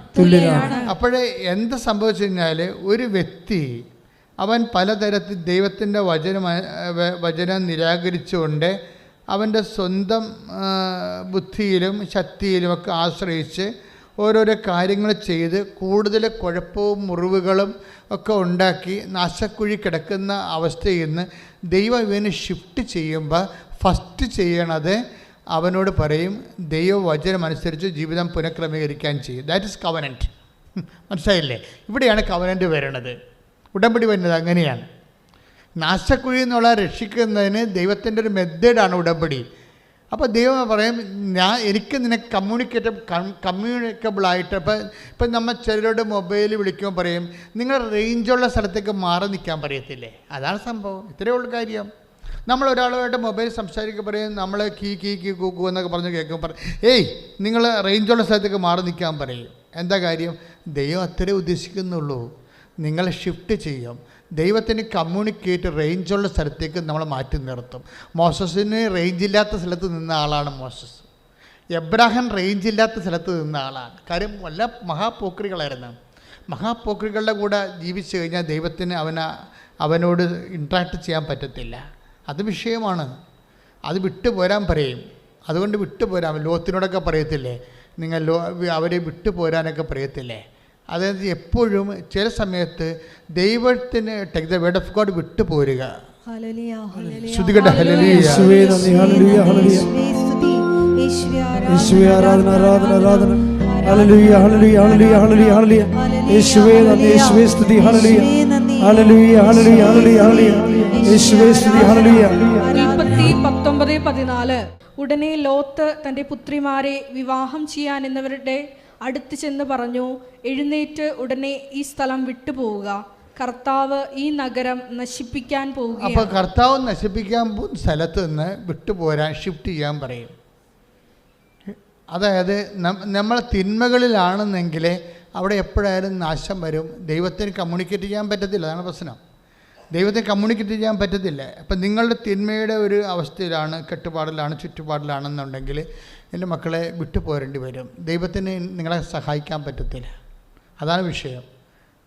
അപ്പോഴേ എന്ത് സംഭവിച്ചു കഴിഞ്ഞാൽ ഒരു വ്യക്തി അവൻ പലതരത്തിൽ ദൈവത്തിൻ്റെ വചനം നിരാകരിച്ചുകൊണ്ട് അവൻ്റെ സ്വന്തം ബുദ്ധിയിലും ശക്തിയിലുമൊക്കെ ആശ്രയിച്ച് ഓരോരോ കാര്യങ്ങൾ ചെയ്ത് കൂടുതൽ കുഴപ്പവും മുറിവുകളും ഒക്കെ ഉണ്ടാക്കി നാശക്കുഴി കിടക്കുന്ന അവസ്ഥയിൽ നിന്ന് ദൈവം ഇവന് ഷിഫ്റ്റ് ചെയ്യുമ്പോൾ ഫസ്റ്റ് ചെയ്യണത് അവനോട് പറയും ദൈവവചനം അനുസരിച്ച് ജീവിതം പുനഃക്രമീകരിക്കാൻ ചെയ്യും. That is covenant. മനസ്സിലായില്ലേ? ഇവിടെയാണ് കവനൻറ്റ് വരുന്നത്. ഉടമ്പടി വരുന്നത് അങ്ങനെയാണ്. നാശക്കുഴി എന്നുള്ള രക്ഷിക്കുന്നതിന് ദൈവത്തിൻ്റെ ഒരു മെത്തേഡാണ് ഉടമ്പടി. അപ്പോൾ ദൈവം പറയും എനിക്ക് നിനക്ക് കമ്മ്യൂണിക്കബിളായിട്ട് ഇപ്പം നമ്മൾ ചിലരോട് മൊബൈൽ വിളിക്കുമ്പോൾ പറയും നിങ്ങൾ റേഞ്ചുള്ള സ്ഥലത്തേക്ക് മാറി നിൽക്കാൻ പറയത്തില്ലേ? അതാണ് സംഭവം. ഇത്രയേ ഉള്ളൂ കാര്യം. നമ്മൾ ഒരാളുമായിട്ട് മൊബൈൽ സംസാരിക്കുക പറയും നമ്മൾ കീ കൂക്കു എന്നൊക്കെ പറഞ്ഞ് കേൾക്കും പറയും നിങ്ങൾ റേഞ്ചുള്ള സ്ഥലത്തേക്ക് മാറി നിൽക്കാൻ പറയും. എന്താ കാര്യം? ദൈവം അത്രേ ഉദ്ദേശിക്കുന്നുള്ളൂ. നിങ്ങൾ ഷിഫ്റ്റ് ചെയ്യും. ദൈവത്തിന് കമ്മ്യൂണിക്കേറ്റ് റേഞ്ചുള്ള സ്ഥലത്തേക്ക് നമ്മൾ മാറ്റി നിർത്തും. മോസസിന് റേഞ്ചില്ലാത്ത സ്ഥലത്ത് നിന്ന ആളാണ് മോസസ്. എബ്രാഹിം റേഞ്ചില്ലാത്ത സ്ഥലത്ത് നിന്ന ആളാണ്. കാര്യം വല്ല മഹാപോക്രികളായിരുന്നു. മഹാപോക്രികളുടെ കൂടെ ജീവിച്ചു കഴിഞ്ഞാൽ ദൈവത്തിന് അവനോട് ഇൻട്രാക്ട് ചെയ്യാൻ പറ്റത്തില്ല. അത് വിഷയമാണ്. അത് വിട്ടുപോരാൻ പറയും. അതുകൊണ്ട് വിട്ടുപോരാൻ ലോത്തിനോടൊക്കെ പറയത്തില്ലേ, നിങ്ങൾ അവരെ വിട്ടുപോരാനൊക്കെ പറയത്തില്ലേ? അതായത് എപ്പോഴും ചില സമയത്ത് ദൈവത്തിന് take the word of God വിട്ടു പോരുക. ശ്രുതികട ഹല്ലേലൂയ. യേശുവേ നന്ദി. Hallelujah hallelujah. യേശുവേ ആരാധന ആരാധന ആരാധന. Hallelujah hallelujah hallelujah hallelujah hallelujah. യേശുവേ നന്ദി. യേശുവേ സ്തുതി. Hallelujah hallelujah hallelujah hallelujah hallelujah. യേശുവേ സ്തുതി. ഹല്ലേലൂയ. 19:14 ഉടനെ ലോത്ത് തൻ്റെ പുത്രിമാരെ വിവാഹം ചെയ്യാൻ എന്നവരുടെ അടുത്ത് ചെന്ന് പറഞ്ഞു, എഴുന്നേറ്റ് ഉടനെ ഈ സ്ഥലം വിട്ടുപോവുക, കർത്താവ് ഈ നഗരം നശിപ്പിക്കാൻ പോവുകയാണ്. അപ്പോൾ കർത്താവ് നശിപ്പിക്കാൻ പോകുന്ന സ്ഥലത്ത് നിന്ന് വിട്ടുപോരാൻ ഷിഫ്റ്റ് ചെയ്യാൻ പറയും. അതായത് നമ്മൾ തിന്മകളിലാണെന്നെങ്കിൽ അവിടെ എപ്പോഴായാലും നാശം വരും. ദൈവത്തിന് കമ്മ്യൂണിക്കേറ്റ് ചെയ്യാൻ പറ്റത്തില്ല. അതാണ് പ്രശ്നം. ദൈവത്തെ കമ്മ്യൂണിക്കേറ്റ് ചെയ്യാൻ പറ്റത്തില്ല. അപ്പം നിങ്ങളുടെ തിന്മയുടെ ഒരു അവസ്ഥയിലാണ്, കെട്ടുപാടിലാണ്, ചുറ്റുപാടിലാണെന്നുണ്ടെങ്കിൽ എൻ്റെ മക്കളെ വിട്ടു പോരേണ്ടി വരും. ദൈവത്തിന് നിങ്ങളെ സഹായിക്കാൻ പറ്റത്തില്ല. അതാണ് വിഷയം.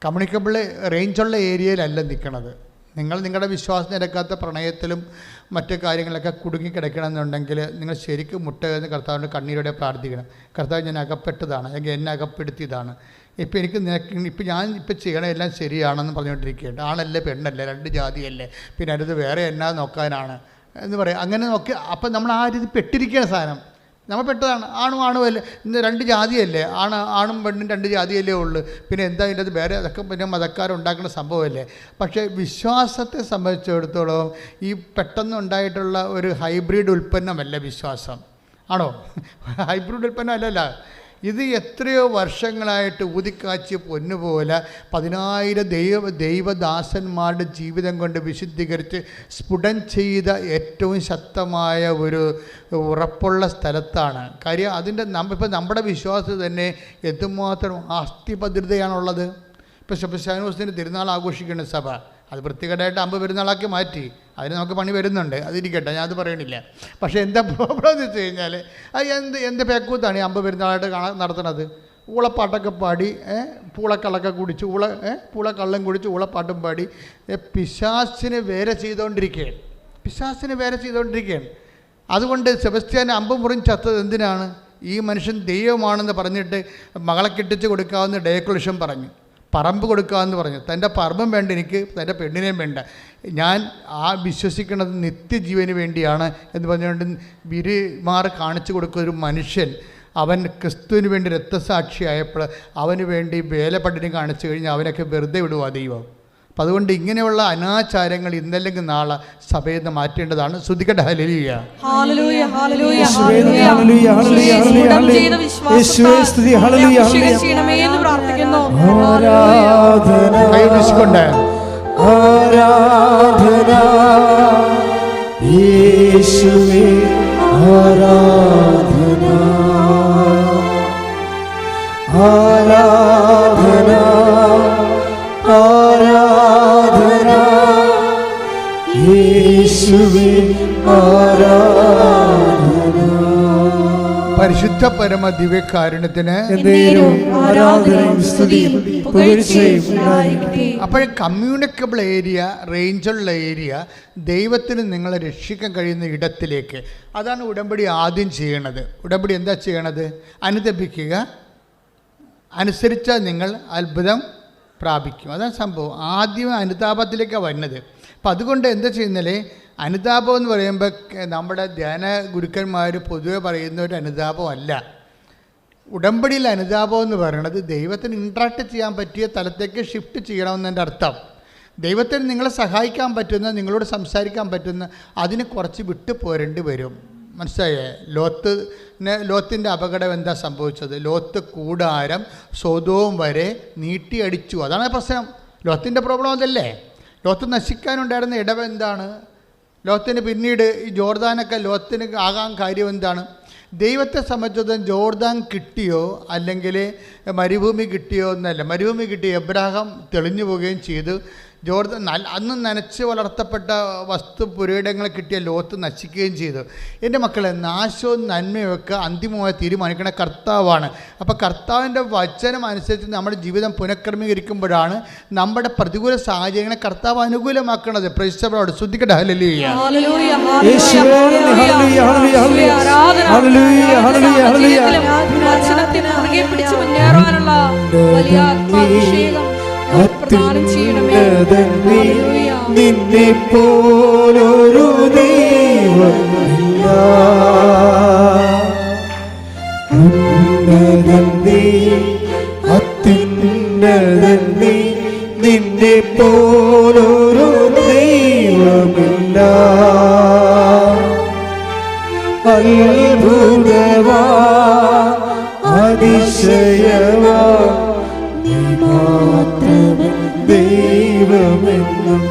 കമ്മ്യൂണിക്കബിൾ റേഞ്ചുള്ള ഏരിയയിലല്ല നിൽക്കണത്. നിങ്ങൾ നിങ്ങളുടെ വിശ്വാസം നിരക്കാത്ത പ്രണയത്തിലും മറ്റു കാര്യങ്ങളൊക്കെ കുടുങ്ങിക്കിടക്കണമെന്നുണ്ടെങ്കിൽ നിങ്ങൾ ശരിക്കും മുട്ടുകയെന്ന് കർത്താവിൻ്റെ കണ്ണീരോടെ പ്രാർത്ഥിക്കണം. കർത്താവ് ഞാൻ അകപ്പെട്ടതാണ്, അല്ലെങ്കിൽ എന്നെ അകപ്പെടുത്തിയതാണ്. ഇപ്പം എനിക്ക് ഇപ്പം ഞാൻ ചെയ്യണ എല്ലാം ശരിയാണെന്ന് പറഞ്ഞുകൊണ്ടിരിക്കുകയുണ്ട്. ആണല്ലേ പെണ്ണല്ലേ, രണ്ട് ജാതിയല്ലേ, പിന്നെ അടുത്ത് വേറെ എന്നാ നോക്കാനാണ് എന്ന് പറയാം. അങ്ങനെ നോക്കി അപ്പം നമ്മൾ ആ രീതി പെട്ടിരിക്കുന്ന സാധനം നമ്മൾ പെട്ടതാണ്. ആണും അല്ലേ, ഇന്ന് രണ്ട് ജാതിയല്ലേ, ആണും പെണ്ണും രണ്ട് ജാതിയല്ലേ ഉള്ളൂ, പിന്നെ എന്താ ഇതിൻ്റെ അത് വേറെ അതൊക്കെ പിന്നെ മതക്കാരുണ്ടാക്കുന്ന സംഭവമല്ലേ. പക്ഷേ വിശ്വാസത്തെ സംബന്ധിച്ചിടത്തോളം ഈ പെട്ടെന്നുണ്ടായിട്ടുള്ള ഒരു ഹൈബ്രിഡ് ഉൽപ്പന്നമല്ല വിശ്വാസം. ആണോ? ഹൈബ്രിഡ് ഉൽപ്പന്നം അല്ലല്ല. ഇത് എത്രയോ വർഷങ്ങളായിട്ട് ഊതിക്കാച്ചിയ പൊന്നുപോലെ 10,000 ദൈവദാസന്മാരുടെ ജീവിതം കൊണ്ട് വിശുദ്ധീകരിച്ച് സ്ഫുടം ചെയ്ത ഏറ്റവും ശക്തമായ ഒരു ഉറപ്പുള്ള സ്ഥലത്താണ്. കാര്യം അതിൻ്റെ ഇപ്പം നമ്മുടെ വിശ്വാസത്തിൽ തന്നെ എന്തുമാത്രം അസ്ഥിഭദ്രതയാണുള്ളത്. ഇപ്പോൾ സെബസ്ത്യാനോസിന് തിരുനാൾ ആഘോഷിക്കുന്ന സഭ അത് വൃത്തികേടായിട്ട് 50 പെരുന്നാളാക്കി മാറ്റി. അതിന് നമുക്ക് പണി വരുന്നുണ്ട്, അതിരിക്കട്ടെ, ഞാൻ അത് പറയണില്ല. പക്ഷേ എന്താ പ്രോബ്ലം എന്ന് വെച്ച് കഴിഞ്ഞാൽ അത് എന്ത് പേക്കൂത്താണ് ഈ 50 പെരുന്നാളായിട്ട് നടത്തുന്നത്. ഊളപ്പാട്ടൊക്കെ പാടി, പൂളക്കള്ളൊക്കെ കുടിച്ച്, പൂളക്കള്ളം കുടിച്ച് ഊളപ്പാട്ടും പാടി പിശാസിനെ വേല ചെയ്തുകൊണ്ടിരിക്കുകയാണ്. അതുകൊണ്ട് സെബസ്ത്യാൻ 50 മുറിഞ്ഞ് ചത്തത് എന്തിനാണ്? ഈ മനുഷ്യൻ ദൈവമാണെന്ന് പറഞ്ഞിട്ട് മകളെ കെട്ടിച്ച് കൊടുക്കാമെന്ന് ഡയക്ലേഷൻ പറഞ്ഞു, പറമ്പ് കൊടുക്കാമെന്ന് പറഞ്ഞു. തൻ്റെ പറമ്പും വേണ്ട എനിക്ക്, തൻ്റെ പെണ്ണിനെയും വേണ്ട, ഞാൻ വിശ്വസിക്കുന്നത് നിത്യജീവന് വേണ്ടിയാണ് എന്ന് പറഞ്ഞുകൊണ്ട് വിരിമാറ് കാണിച്ചു കൊടുക്കുന്ന ഒരു മനുഷ്യൻ, അവൻ ക്രിസ്തുവിന് വേണ്ടി രക്തസാക്ഷിയായപ്പോൾ അവന് വേണ്ടി വേലപ്പട്ടിനെ കാണിച്ചു കഴിഞ്ഞാൽ അവനൊക്കെ വെറുതെ വിടുക ദൈവം. അപ്പം അതുകൊണ്ട് ഇങ്ങനെയുള്ള അനാചാരങ്ങൾ ഇന്നല്ലെങ്കിൽ നാളെ സഭയിൽ നിന്ന് മാറ്റേണ്ടതാണ്. ശ്രുതിക്കട്ടെ ഹല്ലേലൂയ. കൈവീശിക്കൊണ്ട് ആരാധന യേശുവേ ആരാധന ആരാധന ആരാധന യേശുവേ ആരാധന. പരിശുദ്ധ പരമ ദിവ്യകാരുണ്യത്തിന് ആരാധനയും സ്തുതിയും പുകഴ്ചയും ഉണ്ടായിരിക്കട്ടെ. അപ്പോൾ കമ്മ്യൂണിക്കബിൾ ഏരിയ, റേഞ്ചുള്ള ഏരിയ, ദൈവത്തിന് നിങ്ങളെ രക്ഷിക്കാൻ കഴിയുന്ന ഇടത്തിലേക്ക്, അതാണ് ഉടമ്പടി ആദ്യം ചെയ്യണത്. ഉടമ്പടി എന്താ ചെയ്യണത്? അനുദപിക്കുക, അനുസരിച്ചാൽ നിങ്ങൾ അത്ഭുതം പ്രാപിക്കും. അതാണ് സംഭവം. ആദ്യം അനുതാപത്തിലേക്കാണ് വരുന്നത്. അപ്പം അതുകൊണ്ട് എന്താ ചെയ്യുന്നത്? അനുതാപം എന്ന് പറയുമ്പോൾ നമ്മുടെ ധ്യാന ഗുരുക്കന്മാർ പൊതുവെ പറയുന്ന ഒരു അനുതാപമല്ല. ഉടമ്പടിയിൽ അനുതാപം എന്ന് പറയുന്നത് ദൈവത്തിന് ഇൻട്രാക്ട് ചെയ്യാൻ പറ്റിയ തലത്തേക്ക് ഷിഫ്റ്റ് ചെയ്യണമെന്നതിൻ്റെ അർത്ഥം. ദൈവത്തിന് നിങ്ങളെ സഹായിക്കാൻ പറ്റുന്ന, നിങ്ങളോട് സംസാരിക്കാൻ പറ്റുന്ന, അതിന് കുറച്ച് വിട്ടു പോരേണ്ടി വരും. മനസ്സിലായേ? ലോത്തിൻ്റെ അപകടം എന്താ സംഭവിച്ചത്? ലോത്ത് കൂടാരം സൊദോം വരെ നീട്ടിയടിച്ചു. അതാണ് പ്രശ്നം. ലോത്തിൻ്റെ പ്രോബ്ലം അതല്ലേ? ലോത്ത് നശിക്കാനുണ്ടായിരുന്ന ഇടം എന്താണ്? ലോത്തിന് പിന്നീട് ഈ ജോർദാനൊക്കെ ലോത്തിന് ആകാൻ കാര്യം എന്താണ്? ദൈവത്തെ സംബന്ധിച്ചിടത്തോളം ജോർദാൻ കിട്ടിയോ അല്ലെങ്കിൽ മരുഭൂമി കിട്ടിയോ എന്നല്ല. മരുഭൂമി കിട്ടി എബ്രാഹാം തെളിഞ്ഞു പോവുകയും ചെയ്തു. ജോർദാൻ അന്ന് നനച്ച് വളർത്തപ്പെട്ട വസ്തു പുരയിടങ്ങളെ കിട്ടിയ ലോത്ത് നശിക്കുകയും ചെയ്തു. എൻ്റെ മക്കളെ, നാശവും നന്മയൊക്കെ അന്തിമമായി തീരുമാനിക്കുന്ന കർത്താവാണ്. അപ്പോൾ കർത്താവിൻ്റെ വചനം അനുസരിച്ച് നമ്മുടെ ജീവിതം പുനഃക്രമീകരിക്കുമ്പോഴാണ് നമ്മുടെ പ്രതികൂല സാഹചര്യങ്ങളെ കർത്താവ് അനുകൂലമാക്കുന്നത്. പ്രൈസ്തവരോട് ശ്രദ്ധിക്കട്ടെ. ഹല്ലേലൂയ. നിന്നെ പോലൊരു ദൈവമില്ല, ഉന്നതൻ നീ, അത്യുന്നതൻ നീ, നിന്നെ പോലൊരു ദൈവമില്ല. അത്ഭുതവാ അതിശയവാ ദൈവമെന്നും